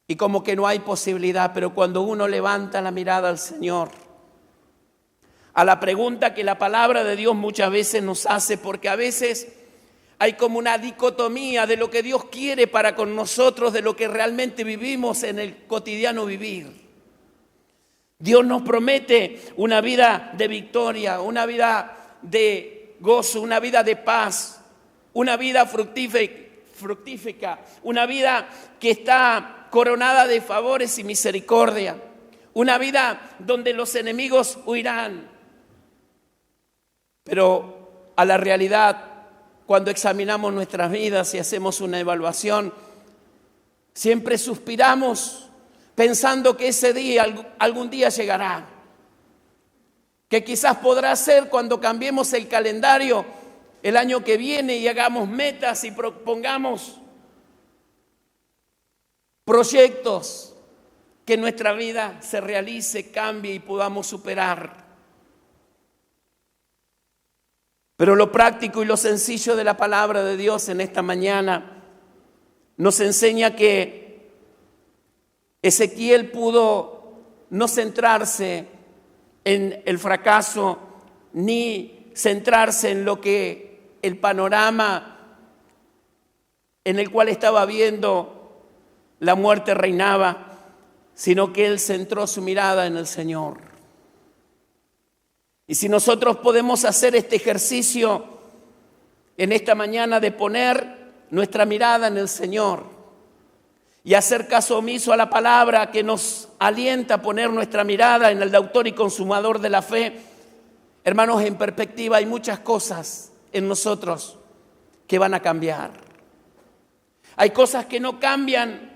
Y como que no hay posibilidad, pero cuando uno levanta la mirada al Señor, a la pregunta que la palabra de Dios muchas veces nos hace, porque a veces hay como una dicotomía de lo que Dios quiere para con nosotros, de lo que realmente vivimos en el cotidiano vivir. Dios nos promete una vida de victoria, una vida de gozo, una vida de paz, una vida fructífera, una vida que está coronada de favores y misericordia, una vida donde los enemigos huirán. Pero a la realidad, cuando examinamos nuestras vidas y hacemos una evaluación, siempre suspiramos pensando que ese día, algún día llegará. Que quizás podrá ser cuando cambiemos el calendario el año que viene y hagamos metas y propongamos proyectos, que nuestra vida se realice, cambie y podamos superar. Pero lo práctico y lo sencillo de la palabra de Dios en esta mañana nos enseña que Ezequiel pudo no centrarse en el fracaso ni centrarse en lo que el panorama en el cual estaba viendo la muerte reinaba, sino que él centró su mirada en el Señor. Y si nosotros podemos hacer este ejercicio en esta mañana de poner nuestra mirada en el Señor y hacer caso omiso a la palabra que nos alienta a poner nuestra mirada en el autor y consumador de la fe, hermanos, en perspectiva hay muchas cosas en nosotros que van a cambiar. Hay cosas que no cambian,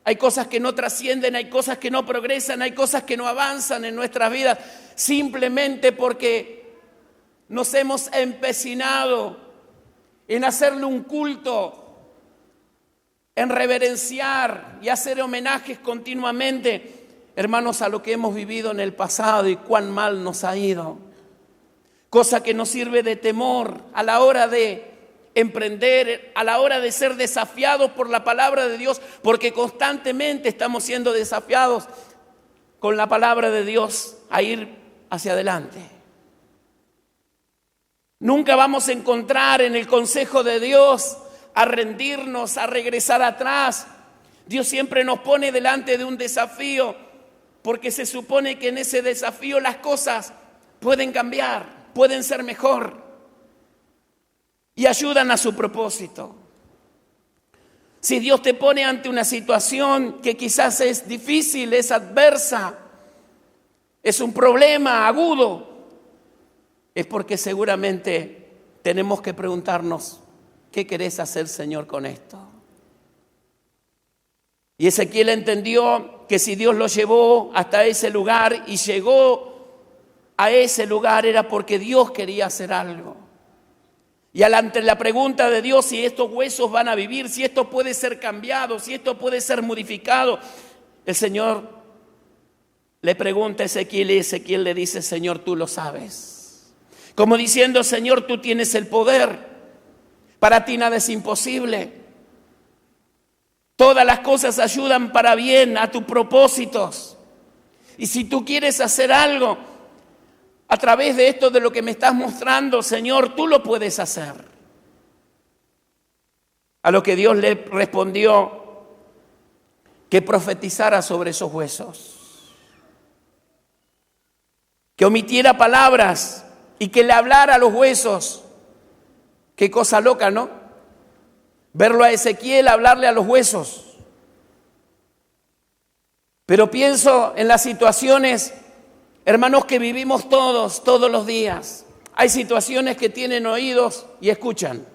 hay cosas que no trascienden, hay cosas que no progresan, hay cosas que no avanzan en nuestras vidas, simplemente porque nos hemos empecinado en hacerle un culto, en reverenciar y hacer homenajes continuamente, hermanos, a lo que hemos vivido en el pasado y cuán mal nos ha ido. Cosa que nos sirve de temor a la hora de emprender, a la hora de ser desafiados por la palabra de Dios, porque constantemente estamos siendo desafiados con la palabra de Dios a ir hacia adelante. Nunca vamos a encontrar en el consejo de Dios a rendirnos, a regresar atrás. Dios siempre nos pone delante de un desafío, porque se supone que en ese desafío las cosas pueden cambiar, pueden ser mejor y ayudan a su propósito. Si Dios te pone ante una situación que quizás es difícil, es adversa, es un problema agudo, es porque seguramente tenemos que preguntarnos, ¿qué querés hacer, Señor, con esto? Y Ezequiel entendió que si Dios lo llevó hasta ese lugar y llegó a ese lugar era porque Dios quería hacer algo. Y ante la pregunta de Dios si estos huesos van a vivir, si esto puede ser cambiado, si esto puede ser modificado, el Señor le pregunta a Ezequiel y Ezequiel le dice, Señor, tú lo sabes. Como diciendo, Señor, tú tienes el poder, para ti nada es imposible. Todas las cosas ayudan para bien a tus propósitos. Y si tú quieres hacer algo a través de esto, de lo que me estás mostrando, Señor, tú lo puedes hacer. A lo que Dios le respondió que profetizara sobre esos huesos, que omitiera palabras y que le hablara a los huesos. Qué cosa loca, ¿no? Verlo a Ezequiel hablarle a los huesos. Pero pienso en las situaciones, hermanos, que vivimos todos los días. Hay situaciones que tienen oídos y escuchan.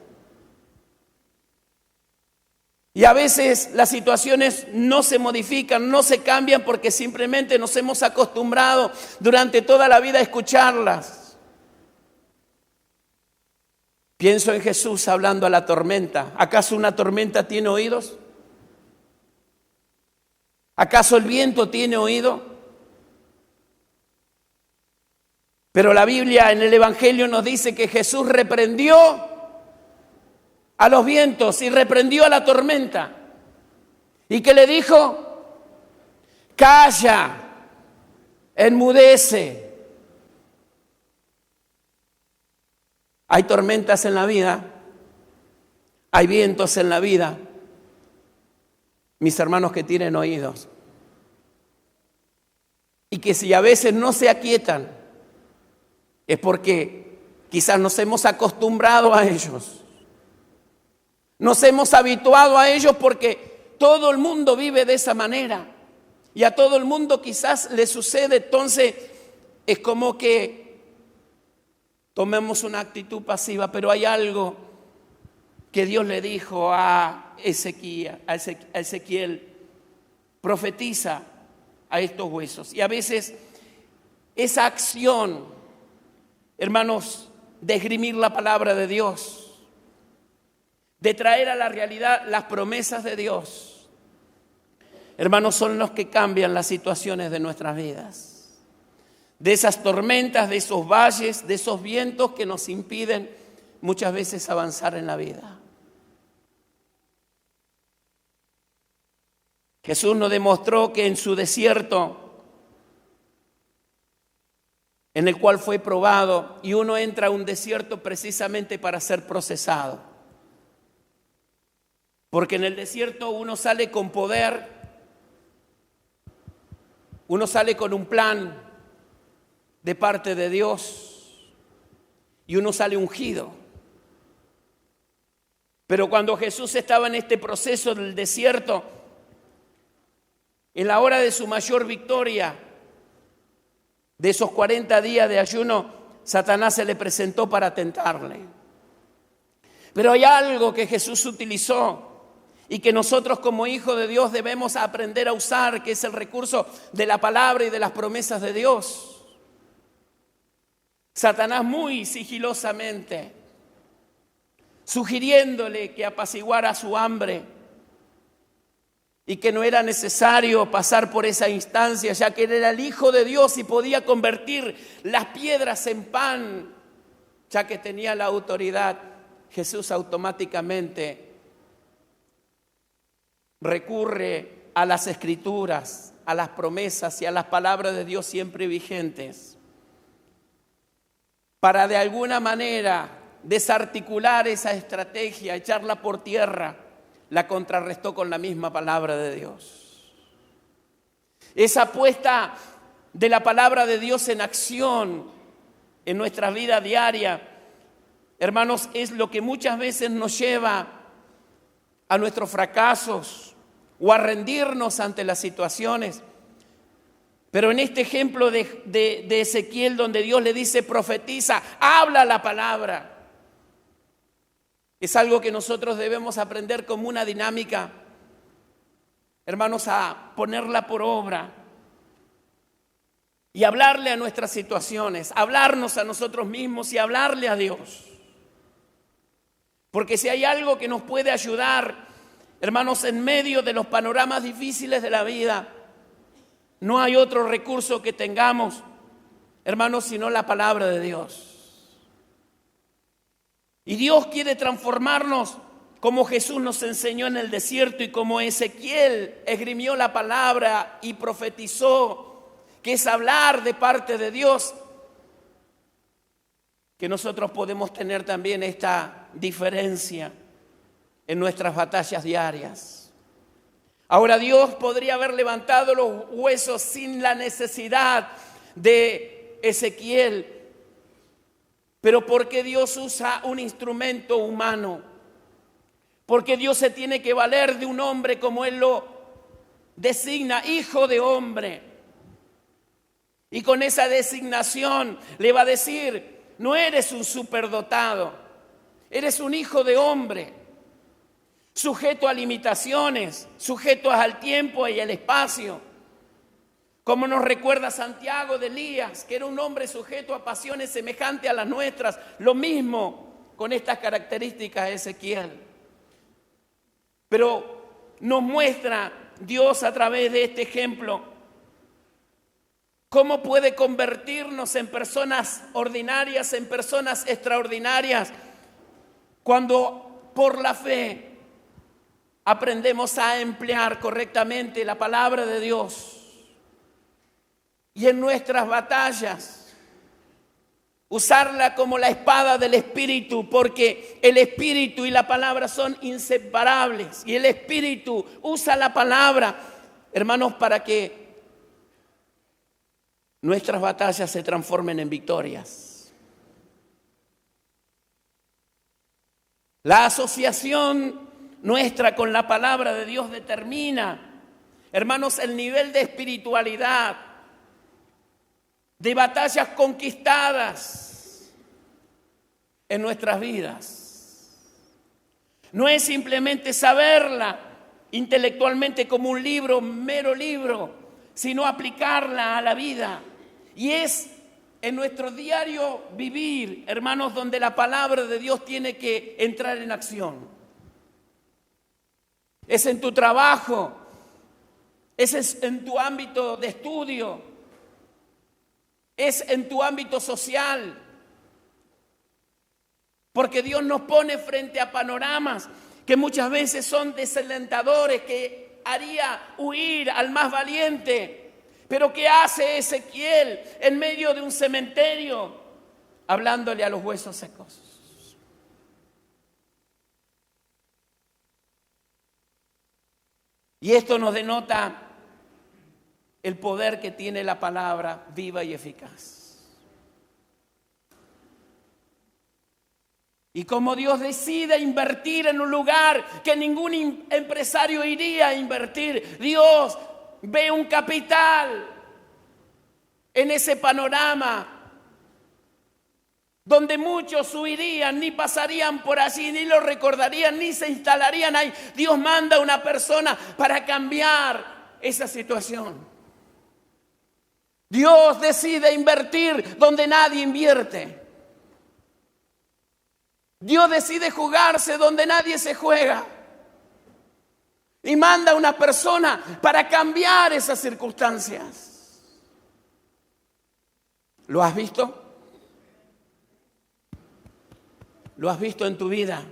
Y a veces las situaciones no se modifican, no se cambian porque simplemente nos hemos acostumbrado durante toda la vida a escucharlas. Pienso en Jesús hablando a la tormenta. ¿Acaso una tormenta tiene oídos? ¿Acaso el viento tiene oído? Pero la Biblia en el Evangelio nos dice que Jesús reprendió a los vientos y reprendió a la tormenta. ¿Y qué le dijo? Calla, enmudece. Hay tormentas en la vida, hay vientos en la vida, mis hermanos, que tienen oídos. Y que si a veces no se aquietan, es porque quizás nos hemos acostumbrado a ellos. Nos hemos habituado a ellos porque todo el mundo vive de esa manera. Y a todo el mundo quizás le sucede. Entonces es como que tomemos una actitud pasiva. Pero hay algo que Dios le dijo a Ezequiel. Profetiza a estos huesos. Y a veces esa acción, hermanos, de esgrimir la palabra de Dios, de traer a la realidad las promesas de Dios, hermanos, son los que cambian las situaciones de nuestras vidas. De esas tormentas, de esos valles, de esos vientos que nos impiden muchas veces avanzar en la vida. Jesús nos demostró que en su desierto, en el cual fue probado, y uno entra a un desierto precisamente para ser procesado. Porque en el desierto uno sale con poder, uno sale con un plan de parte de Dios y uno sale ungido. Pero cuando Jesús estaba en este proceso del desierto, en la hora de su mayor victoria, de esos 40 días de ayuno, Satanás se le presentó para tentarle. Pero hay algo que Jesús utilizó y que nosotros como hijos de Dios debemos aprender a usar, que es el recurso de la palabra y de las promesas de Dios. Satanás muy sigilosamente, sugiriéndole que apaciguara su hambre y que no era necesario pasar por esa instancia, ya que él era el Hijo de Dios y podía convertir las piedras en pan, ya que tenía la autoridad. Jesús automáticamente recurre a las Escrituras, a las promesas y a las palabras de Dios siempre vigentes, para de alguna manera desarticular esa estrategia, echarla por tierra. La contrarrestó con la misma palabra de Dios. Esa puesta de la palabra de Dios en acción en nuestra vida diaria, hermanos, es lo que muchas veces nos lleva a nuestros fracasos o a rendirnos ante las situaciones. Pero en este ejemplo de Ezequiel, donde Dios le dice profetiza, habla la palabra, es algo que nosotros debemos aprender como una dinámica, hermanos, a ponerla por obra y hablarle a nuestras situaciones, hablarnos a nosotros mismos y hablarle a Dios. Porque si hay algo que nos puede ayudar, hermanos, en medio de los panoramas difíciles de la vida, no hay otro recurso que tengamos, hermanos, sino la palabra de Dios. Y Dios quiere transformarnos como Jesús nos enseñó en el desierto y como Ezequiel esgrimió la palabra y profetizó, que es hablar de parte de Dios, que nosotros podemos tener también esta diferencia en nuestras batallas diarias. Ahora, Dios podría haber levantado los huesos sin la necesidad de Ezequiel. Pero ¿por qué Dios usa un instrumento humano? Porque Dios se tiene que valer de un hombre como Él lo designa, hijo de hombre. Y con esa designación le va a decir, no eres un superdotado, eres un hijo de hombre, sujeto a limitaciones, sujeto al tiempo y al espacio. Como nos recuerda Santiago de Elías, que era un hombre sujeto a pasiones semejantes a las nuestras, lo mismo con estas características Ezequiel. Pero nos muestra Dios a través de este ejemplo cómo puede convertirnos en personas ordinarias, en personas extraordinarias, cuando por la fe aprendemos a emplear correctamente la palabra de Dios. Y en nuestras batallas, usarla como la espada del Espíritu, porque el Espíritu y la palabra son inseparables. Y el Espíritu usa la palabra, hermanos, para que nuestras batallas se transformen en victorias. La asociación nuestra con la palabra de Dios determina, hermanos, el nivel de espiritualidad, de batallas conquistadas en nuestras vidas. No es simplemente saberla intelectualmente como un libro, mero libro, sino aplicarla a la vida. Y es en nuestro diario vivir, hermanos, donde la palabra de Dios tiene que entrar en acción. Es en tu trabajo, es en tu ámbito de estudio, es en tu ámbito social. Porque Dios nos pone frente a panoramas que muchas veces son desalentadores, que haría huir al más valiente. Pero ¿qué hace Ezequiel en medio de un cementerio? Hablándole a los huesos secos. Y esto nos denota el poder que tiene la palabra viva y eficaz. Y como Dios decide invertir en un lugar que ningún empresario iría a invertir, Dios ve un capital en ese panorama donde muchos huirían, ni pasarían por allí, ni lo recordarían, ni se instalarían ahí. Dios manda a una persona para cambiar esa situación. Dios decide invertir donde nadie invierte. Dios decide jugarse donde nadie se juega. Y manda a una persona para cambiar esas circunstancias. ¿Lo has visto? ¿Lo has visto en tu vida?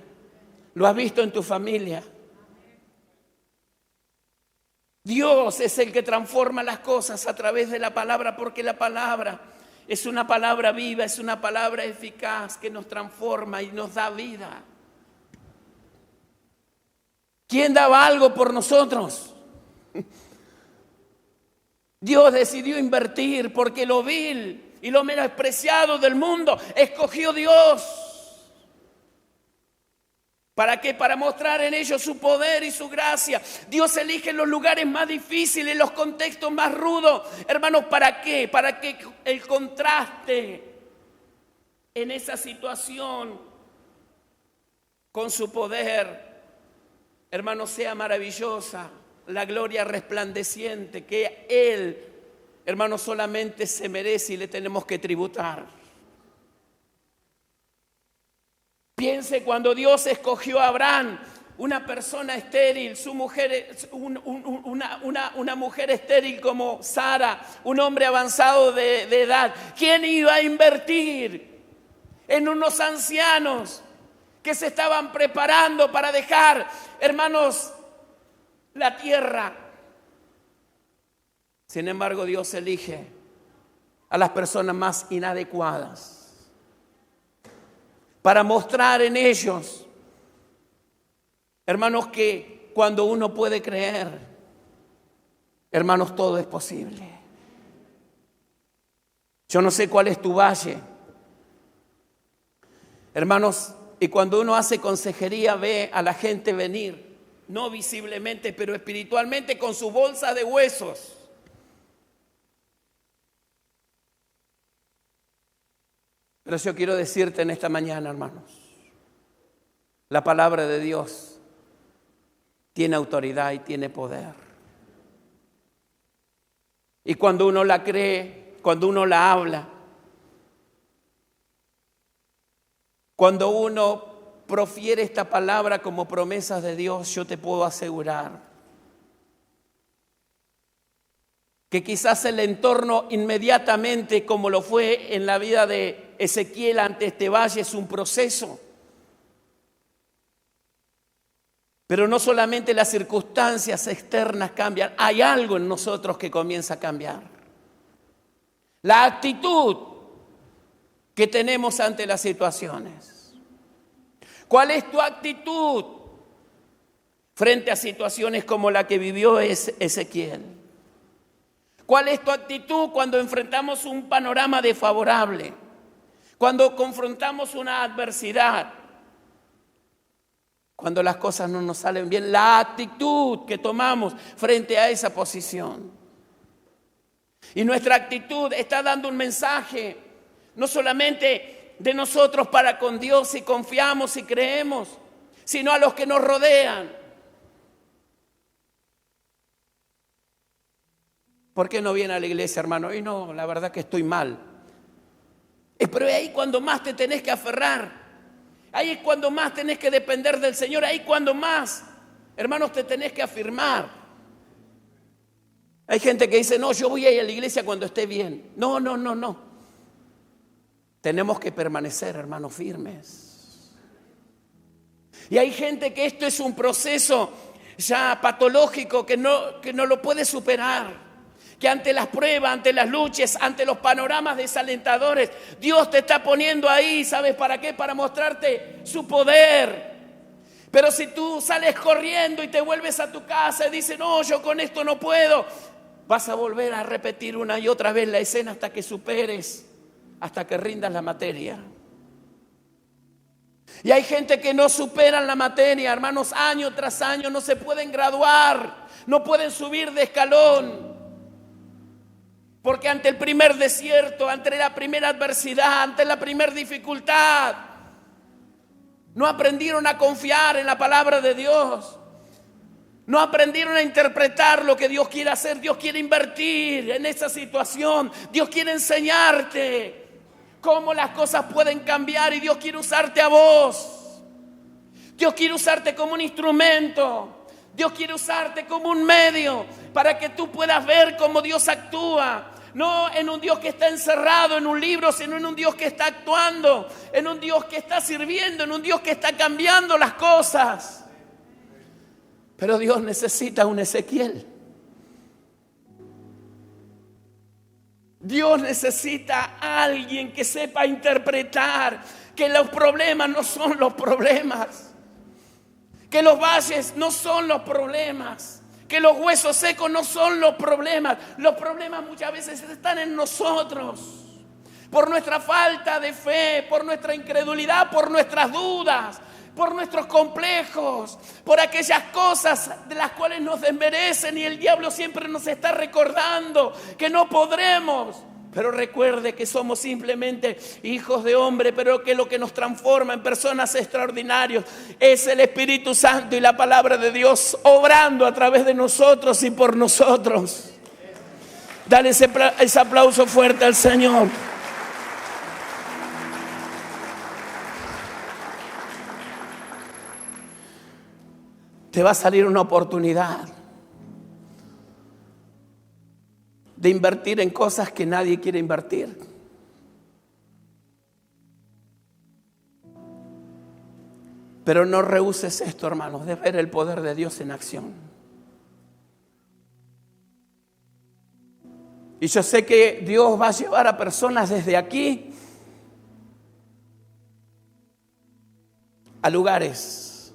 ¿Lo has visto en tu familia? Dios es el que transforma las cosas a través de la palabra, porque la palabra es una palabra viva, es una palabra eficaz que nos transforma y nos da vida. ¿Quién daba algo por nosotros? Dios decidió invertir porque lo vil y lo menospreciado del mundo escogió Dios. ¿Para qué? Para mostrar en ellos su poder y su gracia. Dios elige los lugares más difíciles, los contextos más rudos. Hermanos, ¿para qué? Para que el contraste en esa situación con su poder, hermanos, sea maravillosa. La gloria resplandeciente que Él, hermanos, solamente se merece y le tenemos que tributar. Piense cuando Dios escogió a Abraham, una persona estéril, su mujer, una mujer estéril como Sara, un hombre avanzado de edad. ¿Quién iba a invertir en unos ancianos que se estaban preparando para dejar, hermanos, la tierra? Sin embargo, Dios elige a las personas más inadecuadas para mostrar en ellos, hermanos, que cuando uno puede creer, hermanos, todo es posible. Yo no sé cuál es tu valle, hermanos, y cuando uno hace consejería ve a la gente venir, no visiblemente, pero espiritualmente, con su bolsa de huesos. Pero yo quiero decirte en esta mañana, hermanos, la palabra de Dios tiene autoridad y tiene poder. Y cuando uno la cree, cuando uno la habla, Cuando uno profiere esta palabra como promesas de Dios, yo te puedo asegurar que quizás el entorno inmediatamente, como lo fue en la vida de Ezequiel ante este valle, es un proceso. Pero no solamente las circunstancias externas cambian, hay algo en nosotros que comienza a cambiar. La actitud que tenemos ante las situaciones. ¿Cuál es tu actitud frente a situaciones como la que vivió Ezequiel? ¿Cuál es tu actitud cuando enfrentamos un panorama desfavorable? Cuando confrontamos una adversidad, cuando las cosas no nos salen bien, la actitud que tomamos frente a esa posición. Y nuestra actitud está dando un mensaje, no solamente de nosotros para con Dios si confiamos y creemos, sino a los que nos rodean. ¿Por qué no viene a la iglesia, hermano? Y no, la verdad que estoy mal. Pero ahí cuando más te tenés que aferrar. Ahí es cuando más tenés que depender del Señor. Ahí cuando más, hermanos, te tenés que afirmar. Hay gente que dice, no, yo voy a ir a la iglesia cuando esté bien. No. Tenemos que permanecer, hermanos, firmes. Y hay gente que esto es un proceso ya patológico que no lo puede superar. Que ante las pruebas, ante las luchas, ante los panoramas desalentadores, Dios te está poniendo ahí, ¿sabes para qué? Para mostrarte su poder. Pero si tú sales corriendo y te vuelves a tu casa y dices, no, yo con esto no puedo, vas a volver a repetir una y otra vez la escena hasta que superes, hasta que rindas la materia. Y hay gente que no superan la materia, hermanos, año tras año, no se pueden graduar, no pueden subir de escalón. Porque ante el primer desierto, ante la primera adversidad, ante la primera dificultad, no aprendieron a confiar en la palabra de Dios. No aprendieron a interpretar lo que Dios quiere hacer. Dios quiere invertir en esa situación. Dios quiere enseñarte cómo las cosas pueden cambiar y Dios quiere usarte a vos. Dios quiere usarte como un instrumento. Dios quiere usarte como un medio para que tú puedas ver cómo Dios actúa. No en un Dios que está encerrado en un libro, sino en un Dios que está actuando, en un Dios que está sirviendo, en un Dios que está cambiando las cosas. Pero Dios necesita un Ezequiel. Dios necesita a alguien que sepa interpretar que los problemas no son los problemas. Que los valles no son los problemas, que los huesos secos no son los problemas. Los problemas muchas veces están en nosotros, por nuestra falta de fe, por nuestra incredulidad, por nuestras dudas, por nuestros complejos, por aquellas cosas de las cuales nos desmerecen y el diablo siempre nos está recordando que no podremos. Pero recuerde que somos simplemente hijos de hombre, pero que lo que nos transforma en personas extraordinarias es el Espíritu Santo y la palabra de Dios obrando a través de nosotros y por nosotros. Dale ese aplauso fuerte al Señor. Te va a salir una oportunidad de invertir en cosas que nadie quiere invertir. Pero no rehuses esto, hermanos, de ver el poder de Dios en acción. Y yo sé que Dios va a llevar a personas desde aquí a lugares.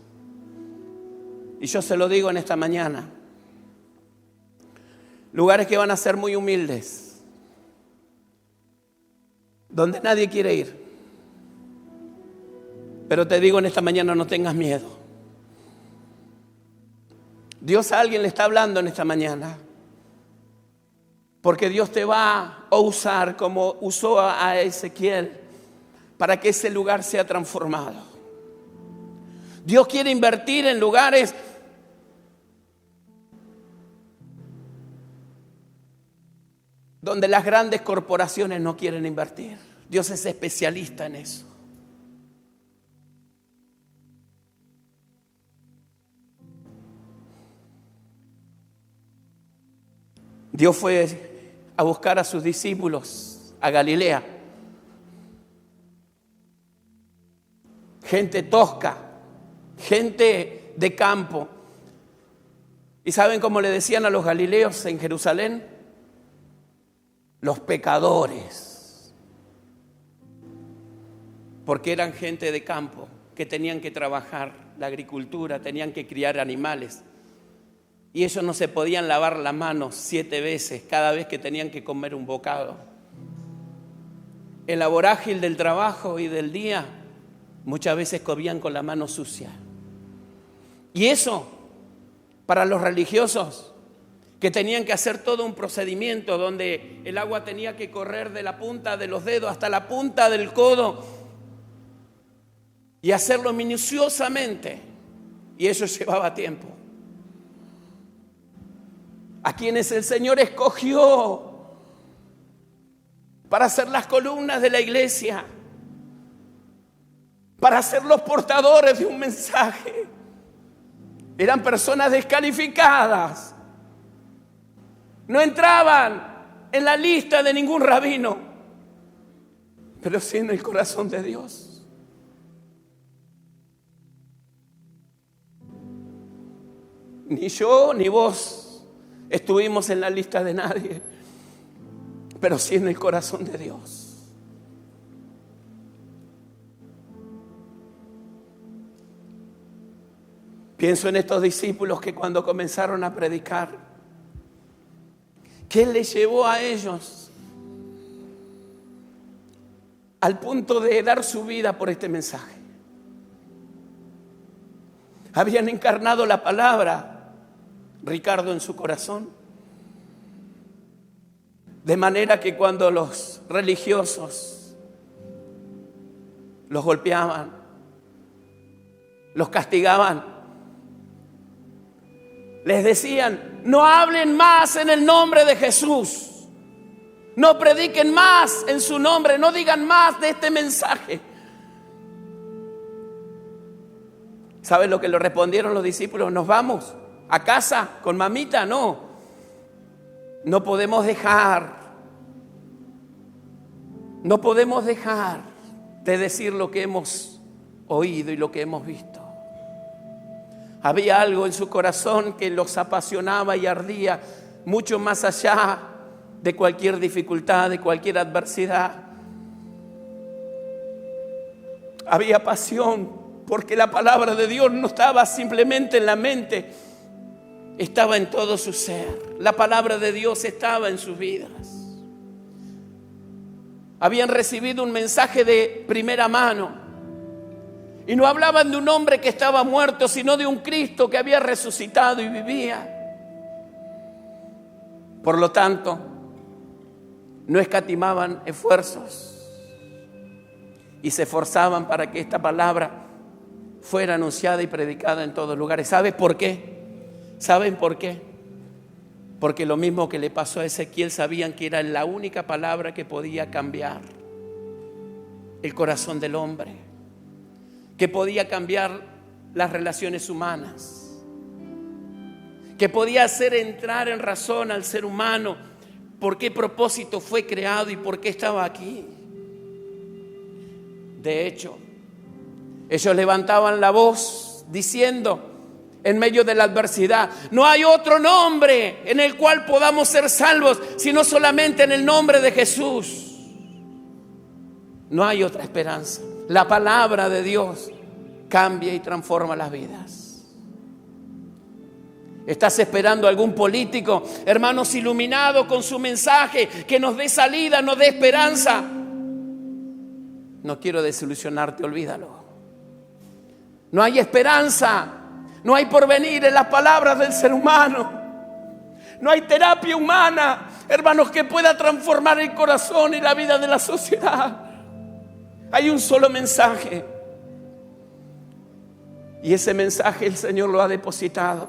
Y yo se lo digo en esta mañana. Lugares que van a ser muy humildes, donde nadie quiere ir. Pero te digo en esta mañana, no tengas miedo. Dios a alguien le está hablando en esta mañana, porque Dios te va a usar como usó a Ezequiel para que ese lugar sea transformado. Dios quiere invertir en lugares donde las grandes corporaciones no quieren invertir. Dios es especialista en eso. Dios fue a buscar a sus discípulos a Galilea. Gente tosca, gente de campo. ¿Y saben cómo le decían a los galileos en Jerusalén? Los pecadores. Porque eran gente de campo, que tenían que trabajar la agricultura, tenían que criar animales. Y ellos no se podían lavar las manos 7 veces cada vez que tenían que comer un bocado. En la vorágine del trabajo y del día, muchas veces comían con la mano sucia. Y eso, para los religiosos, que tenían que hacer todo un procedimiento donde el agua tenía que correr de la punta de los dedos hasta la punta del codo y hacerlo minuciosamente, y eso llevaba tiempo. A quienes el Señor escogió para ser las columnas de la iglesia, para ser los portadores de un mensaje, eran personas descalificadas. No entraban en la lista de ningún rabino, pero sí en el corazón de Dios. Ni yo ni vos estuvimos en la lista de nadie, pero sí en el corazón de Dios. Pienso en estos discípulos que cuando comenzaron a predicar, ¿qué les llevó a ellos al punto de dar su vida por este mensaje? Habían encarnado la palabra, Ricardo, en su corazón, de manera que cuando los religiosos los golpeaban, los castigaban, les decían: no hablen más en el nombre de Jesús, no prediquen más en su nombre, no digan más de este mensaje. ¿Saben lo que le respondieron los discípulos? ¿Nos vamos a casa con mamita? No podemos dejar de decir lo que hemos oído y lo que hemos visto. Había algo en su corazón que los apasionaba y ardía mucho más allá de cualquier dificultad, de cualquier adversidad. Había pasión porque la palabra de Dios no estaba simplemente en la mente, estaba en todo su ser. La palabra de Dios estaba en sus vidas. Habían recibido un mensaje de primera mano y no hablaban de un hombre que estaba muerto, sino de un Cristo que había resucitado y vivía. Por lo tanto, no escatimaban esfuerzos y se esforzaban para que esta palabra fuera anunciada y predicada en todos lugares. ¿Saben por qué? ¿Saben por qué? Porque lo mismo que le pasó a Ezequiel, sabían que era la única palabra que podía cambiar el corazón del hombre, que podía cambiar las relaciones humanas, que podía hacer entrar en razón al ser humano por qué propósito fue creado y por qué estaba aquí. De hecho, ellos levantaban la voz diciendo en medio de la adversidad: no hay otro nombre en el cual podamos ser salvos, sino solamente en el nombre de Jesús. No hay otra esperanza. La palabra de Dios cambia y transforma las vidas. ¿Estás esperando algún político, hermanos, iluminado con su mensaje, que nos dé salida, nos dé esperanza? No quiero desilusionarte, olvídalo. No hay esperanza, no hay porvenir en las palabras del ser humano. No hay terapia humana, hermanos, que pueda transformar el corazón y la vida de la sociedad. Hay un solo mensaje, y ese mensaje el Señor lo ha depositado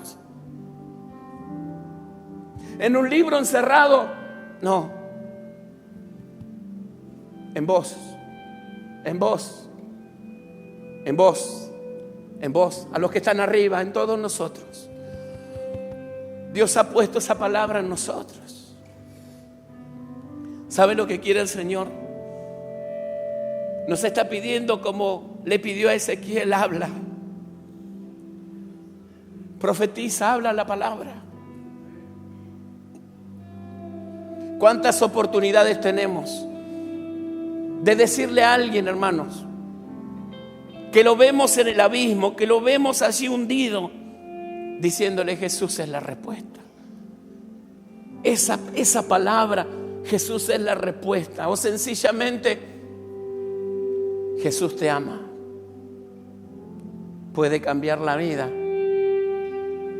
en un libro encerrado. No, en vos, en vos, en vos, en vos, a los que están arriba, en todos nosotros. Dios ha puesto esa palabra en nosotros. ¿Sabe lo que quiere el Señor? Nos está pidiendo, como le pidió a Ezequiel: habla, profetiza, habla la palabra. ¿Cuántas oportunidades tenemos de decirle a alguien, hermanos, que lo vemos en el abismo, que lo vemos allí hundido, diciéndole: Jesús es la respuesta? Esa palabra, Jesús es la respuesta. O sencillamente, Jesús te ama, puede cambiar la vida,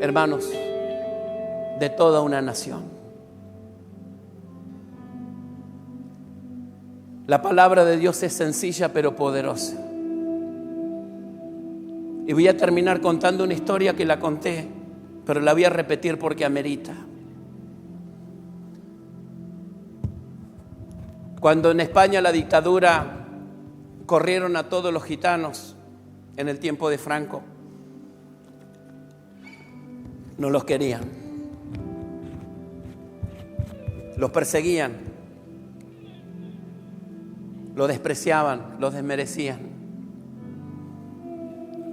hermanos, de toda una nación. La palabra de Dios es sencilla pero poderosa. Y voy a terminar contando una historia que la conté, pero la voy a repetir porque amerita. Cuando en España la dictadura corrieron a todos los gitanos en el tiempo de Franco, no los querían, los perseguían, los despreciaban, los desmerecían.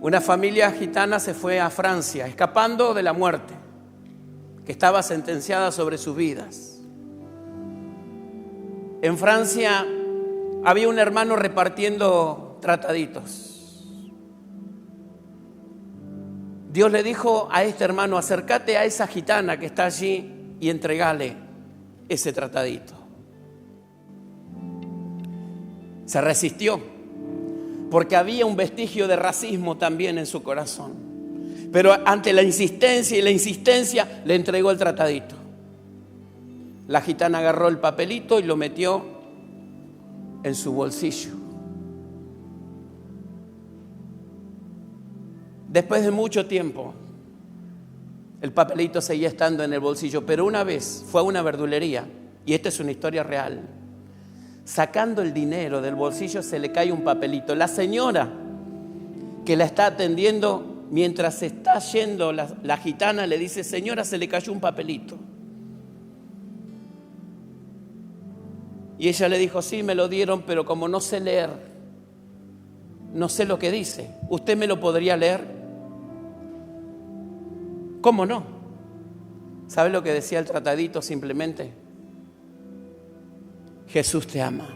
Una familia gitana se fue a Francia, escapando de la muerte que estaba sentenciada sobre sus vidas. En Francia había un hermano repartiendo trataditos. Dios le dijo a este hermano: acércate a esa gitana que está allí y entregale ese tratadito. Se resistió, porque había un vestigio de racismo también en su corazón. Pero ante la insistencia le entregó el tratadito. La gitana agarró el papelito y lo metió en su bolsillo. Después de mucho tiempo, el papelito seguía estando en el bolsillo, pero una vez fue a una verdulería, y esta es una historia real. Sacando el dinero del bolsillo, se le cae un papelito. La señora que la está atendiendo, mientras se está yendo la gitana, le dice: señora, se le cayó un papelito. Y ella le dijo: sí, me lo dieron, pero como no sé leer, no sé lo que dice. ¿Usted me lo podría leer? ¿Cómo no? ¿Sabe lo que decía el tratadito? Simplemente: Jesús te ama.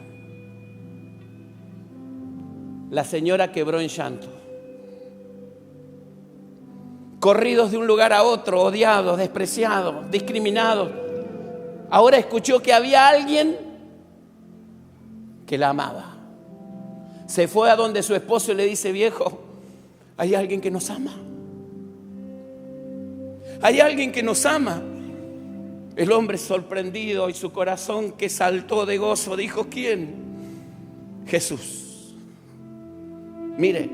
La señora quebró en llanto. Corridos de un lugar a otro, odiados, despreciados, discriminados, ahora escuchó que había alguien que la amaba. Se fue a donde su esposo y le dice: viejo, hay alguien que nos ama. Hay alguien que nos ama. El hombre, sorprendido y su corazón que saltó de gozo, dijo: ¿quién? Jesús. Mire,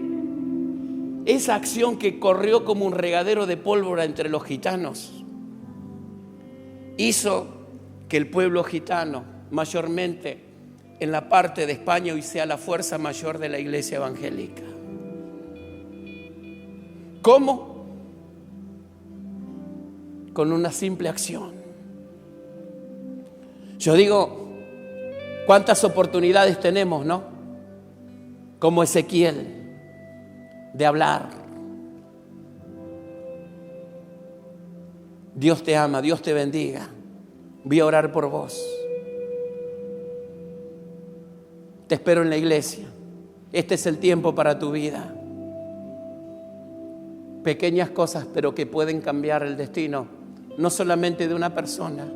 esa acción que corrió como un regadero de pólvora entre los gitanos hizo que el pueblo gitano, mayormente en la parte de España, hoy sea la fuerza mayor de la iglesia evangélica. ¿Cómo? Con una simple acción. Yo digo, ¿cuántas oportunidades tenemos, no? Como Ezequiel, de hablar. Dios te ama, Dios te bendiga. Voy a orar por vos. Te espero en la iglesia. Este es el tiempo para tu vida. Pequeñas cosas, pero que pueden cambiar el destino, no solamente de una persona,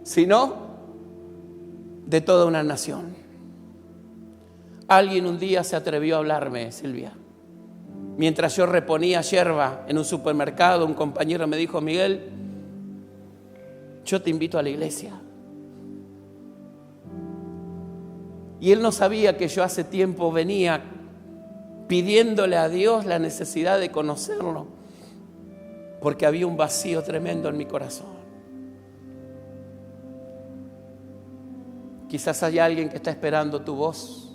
sino de toda una nación. Alguien un día se atrevió a hablarme, Silvia. Mientras yo reponía yerba en un supermercado, un compañero me dijo: Miguel, yo te invito a la iglesia. Y él no sabía que yo hace tiempo venía pidiéndole a Dios la necesidad de conocerlo, porque había un vacío tremendo en mi corazón. Quizás haya alguien que está esperando tu voz,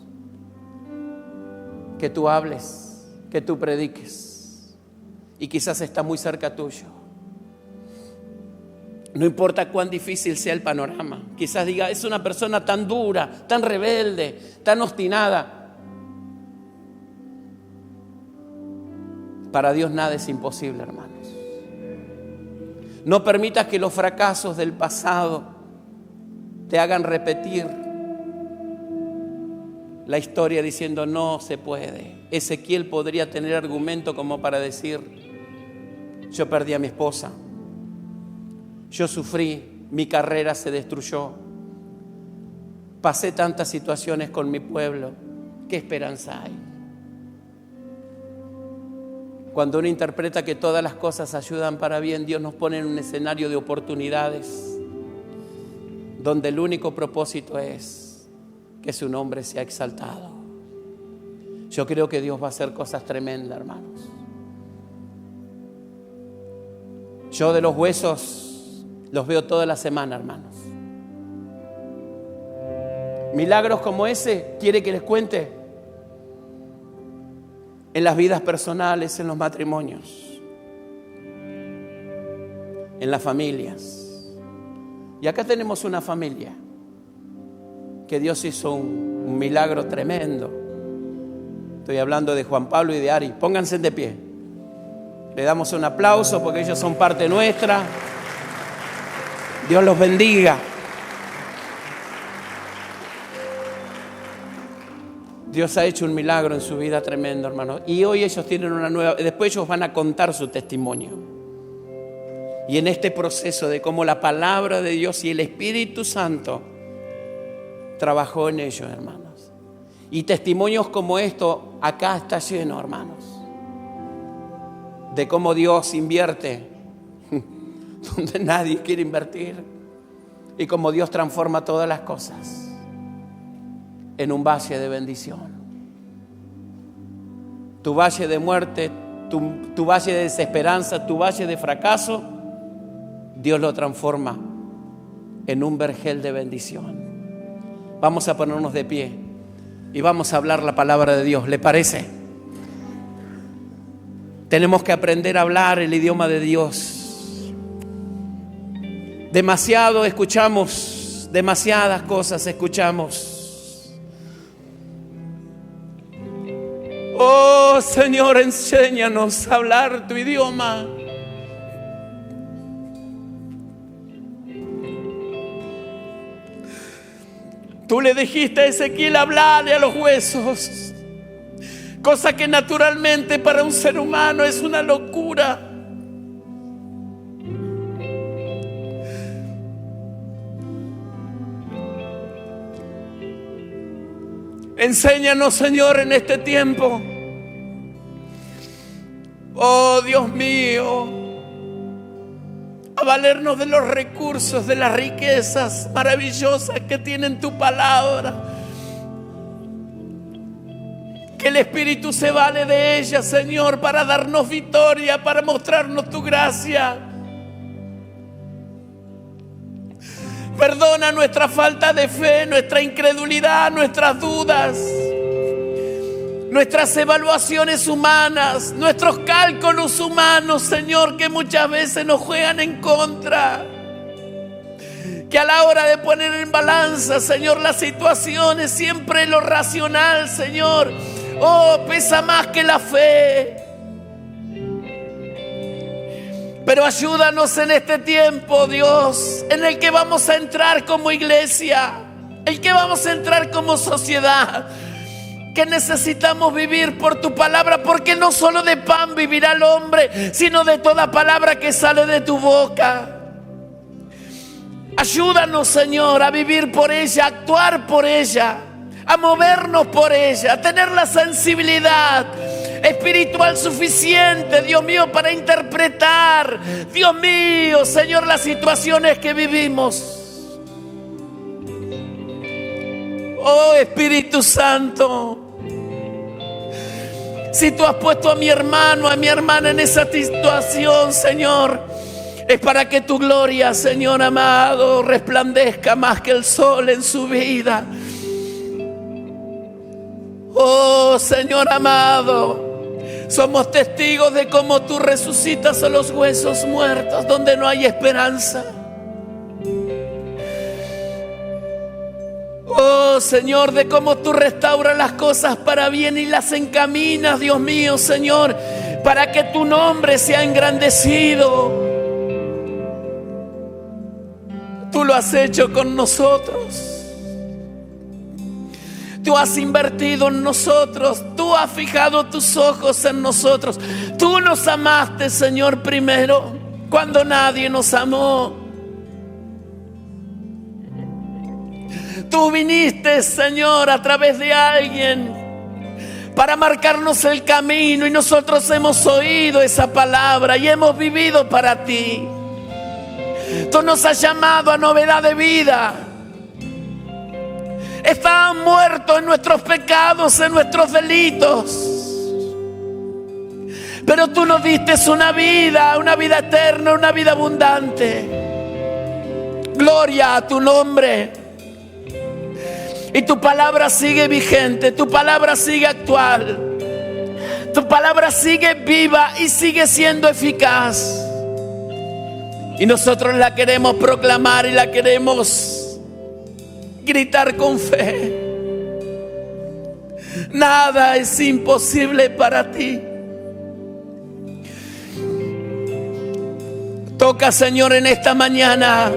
que tú hables, que tú prediques, y quizás está muy cerca tuyo. No importa cuán difícil sea el panorama. Quizás diga, es una persona tan dura, tan rebelde, tan obstinada. Para Dios nada es imposible, hermanos. No permitas que los fracasos del pasado te hagan repetir la historia diciendo no se puede. Ezequiel podría tener argumento como para decir, yo perdí a mi esposa, yo sufrí, mi carrera se destruyó, pasé tantas situaciones con mi pueblo, ¿qué esperanza hay? Cuando uno interpreta que todas las cosas ayudan para bien, Dios nos pone en un escenario de oportunidades donde el único propósito es que su nombre sea exaltado. Yo creo que Dios va a hacer cosas tremendas, hermanos. Yo de los huesos los veo toda la semana, hermanos. Milagros como ese, ¿quiere que les cuente? En las vidas personales, en los matrimonios, en las familias. Y acá tenemos una familia que Dios hizo un milagro tremendo. Estoy hablando de Juan Pablo y de Ari. Pónganse de pie. Le damos un aplauso porque ellos son parte nuestra. Dios los bendiga. Dios ha hecho un milagro en su vida tremendo, hermanos. Y hoy ellos tienen una nueva... Después ellos van a contar su testimonio. Y en este proceso de cómo la palabra de Dios y el Espíritu Santo trabajó en ellos, hermanos. Y testimonios como esto acá está lleno, hermanos. De cómo Dios invierte donde nadie quiere invertir. Y cómo Dios transforma todas las cosas en un valle de bendición. Tu valle de muerte, tu valle de desesperanza, tu valle de fracaso, Dios lo transforma en un vergel de bendición. Vamos a ponernos de pie y vamos a hablar la palabra de Dios. ¿Le parece? Tenemos que aprender a hablar el idioma de Dios. Demasiado escuchamos, demasiadas cosas escuchamos. Oh Señor, enséñanos a hablar tu idioma. Tú le dijiste a Ezequiel hablarle a los huesos, cosa que naturalmente para un ser humano es una locura. Enséñanos, Señor, en este tiempo. Oh Dios mío, a valernos de los recursos, de las riquezas maravillosas que tiene tu palabra. Que el Espíritu se vale de ella, Señor, para darnos victoria, para mostrarnos tu gracia. Perdona nuestra falta de fe, nuestra incredulidad, nuestras dudas, nuestras evaluaciones humanas, nuestros cálculos humanos, Señor, que muchas veces nos juegan en contra. Que a la hora de poner en balanza, Señor, las situaciones, siempre lo racional, Señor, pesa más que la fe. Pero ayúdanos en este tiempo, Dios, en el que vamos a entrar como iglesia, el que vamos a entrar como sociedad, que necesitamos vivir por tu palabra, porque no solo de pan vivirá el hombre, sino de toda palabra que sale de tu boca. Ayúdanos, Señor, a vivir por ella, a actuar por ella, a movernos por ella, a tener la sensibilidad espiritual suficiente, Dios mío, para interpretar, Dios mío, Señor, las situaciones que vivimos. Oh Espíritu Santo, si tú has puesto a mi hermano, a mi hermana en esa situación, Señor, es para que tu gloria, Señor amado, resplandezca más que el sol en su vida. Oh Señor amado, somos testigos de cómo tú resucitas a los huesos muertos donde no hay esperanza. Oh Señor, de cómo tú restauras las cosas para bien y las encaminas, Dios mío, Señor, para que tu nombre sea engrandecido. Tú lo has hecho con nosotros. Tú has invertido en nosotros. Tú has fijado tus ojos en nosotros. Tú nos amaste, Señor, primero, cuando nadie nos amó. Tú viniste, Señor, a través de alguien para marcarnos el camino, y nosotros hemos oído esa palabra y hemos vivido para ti. Tú nos has llamado a novedad de vida. Estaban muertos en nuestros pecados, en nuestros delitos, pero tú nos diste una vida eterna, una vida abundante. Gloria a tu nombre. Y tu palabra sigue vigente, tu palabra sigue actual, tu palabra sigue viva y sigue siendo eficaz. Y nosotros la queremos proclamar y la queremos gritar con fe. Nada es imposible para ti. Toca, Señor, en esta mañana.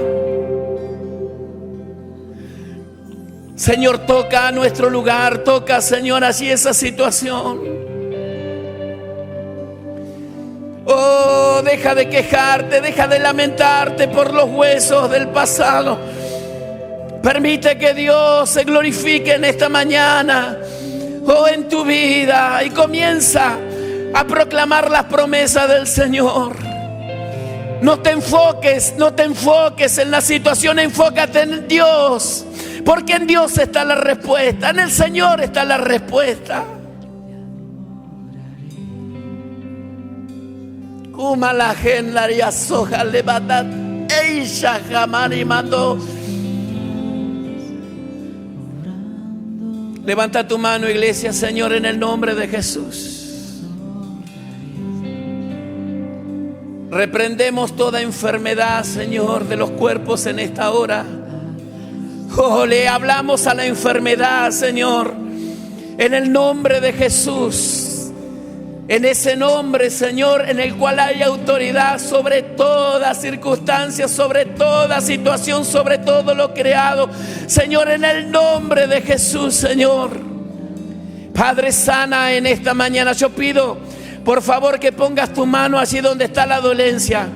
Señor, toca a nuestro lugar. Toca, Señor, allí esa situación. Oh, deja de quejarte, deja de lamentarte por los huesos del pasado. Permite que Dios se glorifique en esta mañana, oh, en tu vida, y comienza a proclamar las promesas del Señor. No te enfoques en la situación, enfócate en Dios, porque en Dios está la respuesta, en el Señor está la respuesta. Levanta tu mano, iglesia, Señor, en el nombre de Jesús. Reprendemos toda enfermedad, Señor, de los cuerpos en esta hora. Oh, le hablamos a la enfermedad, Señor, en el nombre de Jesús. En ese nombre, Señor, en el cual hay autoridad sobre toda circunstancia, sobre toda situación, sobre todo lo creado. Señor, en el nombre de Jesús, Señor. Padre, sana en esta mañana. Yo pido, por favor, que pongas tu mano allí donde está la dolencia.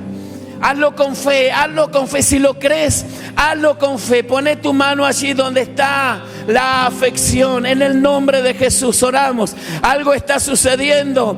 Hazlo con fe, hazlo con fe. Si lo crees, hazlo con fe. Pone tu mano allí donde está la afección. En el nombre de Jesús oramos. Algo está sucediendo,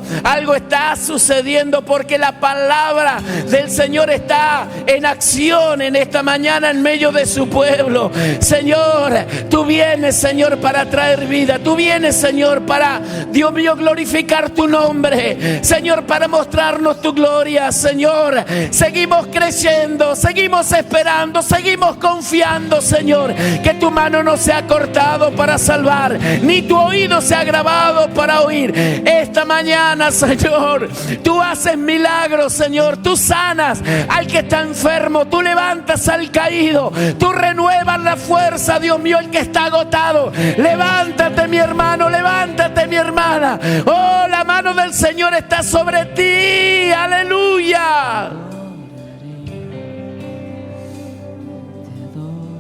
porque la palabra del Señor está en acción en esta mañana en medio de su pueblo. Señor, tú vienes, Señor, para traer vida. Tú vienes, Señor, para, Dios mío, glorificar tu nombre. Señor, para mostrarnos tu gloria. Señor, seguimos creyendo, seguimos esperando, seguimos confiando, Señor, que tu mano no se ha cortado para salvar, ni tu oído se ha agravado para oír. Esta mañana, Señor, tú haces milagros, Señor. Tú sanas al que está enfermo, tú levantas al caído, tú renuevas la fuerza, Dios mío, el que está agotado. Levántate, mi hermano, levántate, mi hermana. Oh, la mano del Señor está sobre ti. Aleluya.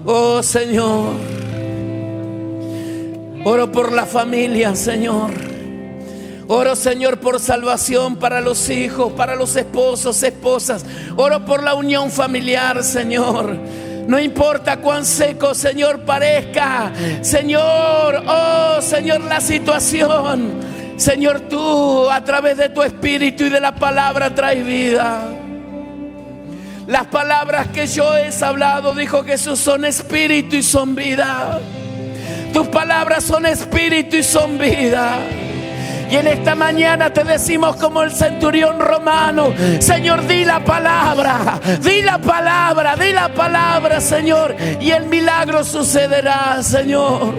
Oh, Señor, oro por la familia, Señor. Oro, Señor, por salvación para los hijos, para los esposos, esposas. Oro por la unión familiar, Señor. No importa cuán seco, Señor, parezca, Señor, oh, Señor, la situación. Señor, tú, a través de tu Espíritu y de la palabra, traes vida. Las palabras que yo he hablado, dijo Jesús, son espíritu y son vida. Tus palabras son espíritu y son vida. Y en esta mañana te decimos como el centurión romano: Señor, di la palabra, di la palabra, di la palabra, Señor, y el milagro sucederá, Señor.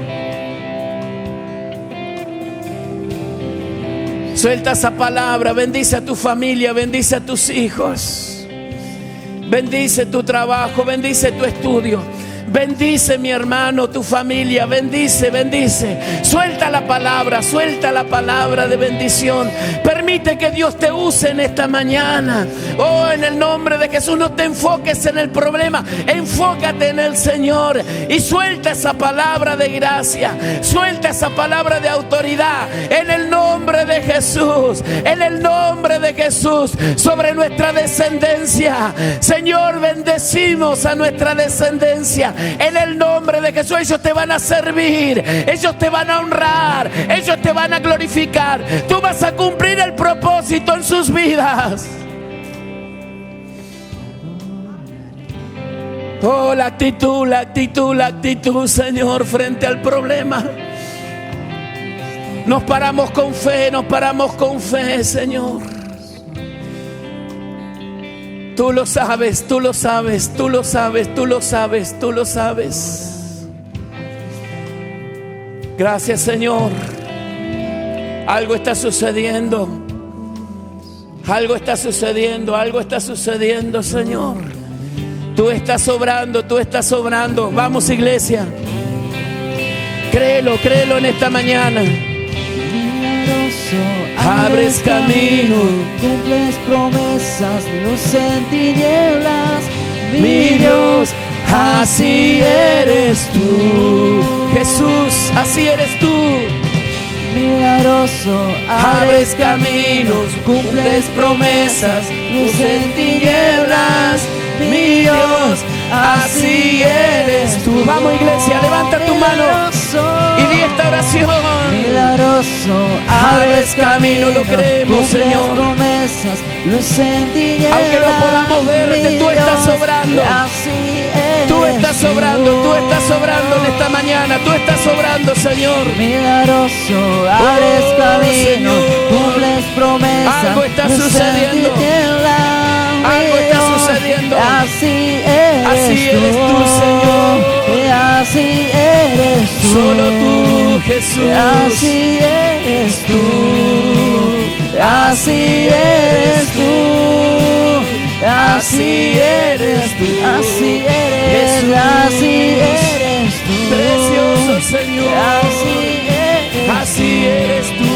Suelta esa palabra, bendice a tu familia, bendice a tus hijos. Bendice tu trabajo, bendice tu estudio, Bendice mi hermano, tu familia, bendice, bendice. Suelta la palabra de bendición. Permite que Dios te use en esta mañana. Oh, en el nombre de Jesús, no te enfoques en el problema, enfócate en el Señor y suelta esa palabra de gracia, suelta esa palabra de autoridad en el nombre de Jesús, en el nombre de Jesús, sobre nuestra descendencia. Señor, bendecimos a nuestra descendencia en el nombre de Jesús. Ellos te van a servir, ellos te van a honrar, ellos te van a glorificar. Tú vas a cumplir el propósito en sus vidas. Oh, la actitud, Señor, frente al problema. Nos paramos con fe, Señor. Tú lo sabes. Gracias, Señor. Algo está sucediendo, Señor. Tú estás obrando. Vamos, iglesia. Créelo en esta mañana. Abres camino, cumples promesas, luz en tinieblas. mi Dios, así eres tú. Jesús, así eres tú. Milagroso, Abres caminos, cumples promesas, luz en tinieblas. Mi Dios, así eres tú. Vamos, iglesia, levanta tu mano y di esta oración. milagroso, Abres camino, lo creemos, cumples Señor. promesas, luz en tinieblas. Aunque no podamos verte, tú estás obrando. Tú estás obrando en esta mañana. Tú estás obrando, Señor. Milagroso, abres camino, Señor. cumples promesas. Algo está luz en sucediendo. tinieblas. Algo Mi está Dios, sucediendo. Así eres tú, Señor. Así eres tú. Solo tú, Jesús. Así eres tú. Así eres tú. Así eres tú. Así eres. Jesús. Así eres tú. Precioso Señor. Así eres tú.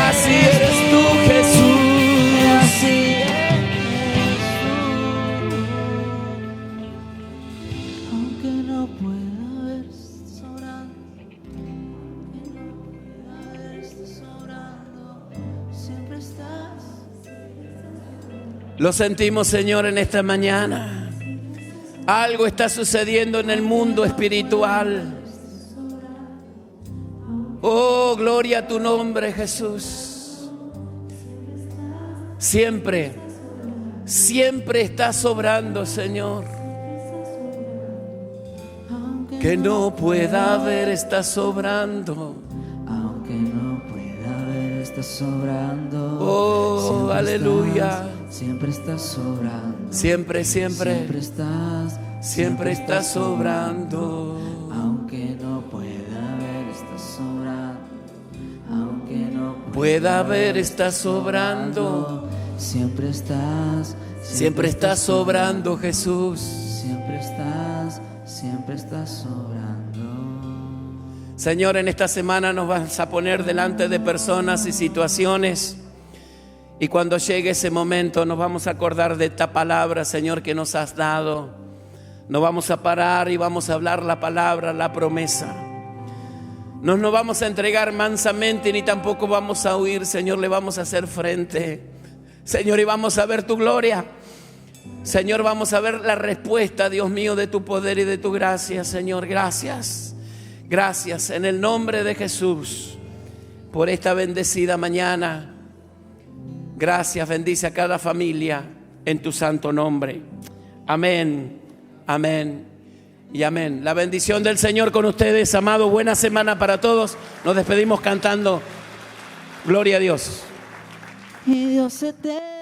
Así eres tú, Jesús. Así eres tú. Aunque no pueda ver, estás sobrando. Siempre estás. Lo sentimos, Señor, en esta mañana. Algo está sucediendo en el mundo espiritual. Oh, gloria a tu nombre, Jesús. Siempre estás sobrando, Señor. Que no pueda haber, estás sobrando. Aunque no pueda ver, estás sobrando. Oh, Siempre aleluya. Siempre estás sobrando. Siempre Siempre estás sobrando. Aunque no pueda ver, estás sobrando. Aunque no Pueda haber, estás sobrando. Siempre estás sobrando, Jesús. Siempre estás sobrando. Señor, en esta semana nos vas a poner delante de personas y situaciones. Y cuando llegue ese momento nos vamos a acordar de esta palabra, Señor, que nos has dado. Nos vamos a parar y vamos a hablar la palabra, la promesa. No nos vamos a entregar mansamente ni tampoco vamos a huir, Señor. Le vamos a hacer frente, Señor, y vamos a ver tu gloria. Señor, vamos a ver la respuesta, Dios mío, de tu poder y de tu gracia, Señor. Gracias, gracias en el nombre de Jesús por esta bendecida mañana. Gracias, bendice a cada familia en tu santo nombre. Amén, amén y amén. La bendición del Señor con ustedes, amado. Buena semana para todos. Nos despedimos cantando Gloria a Dios. Y Dios eterno.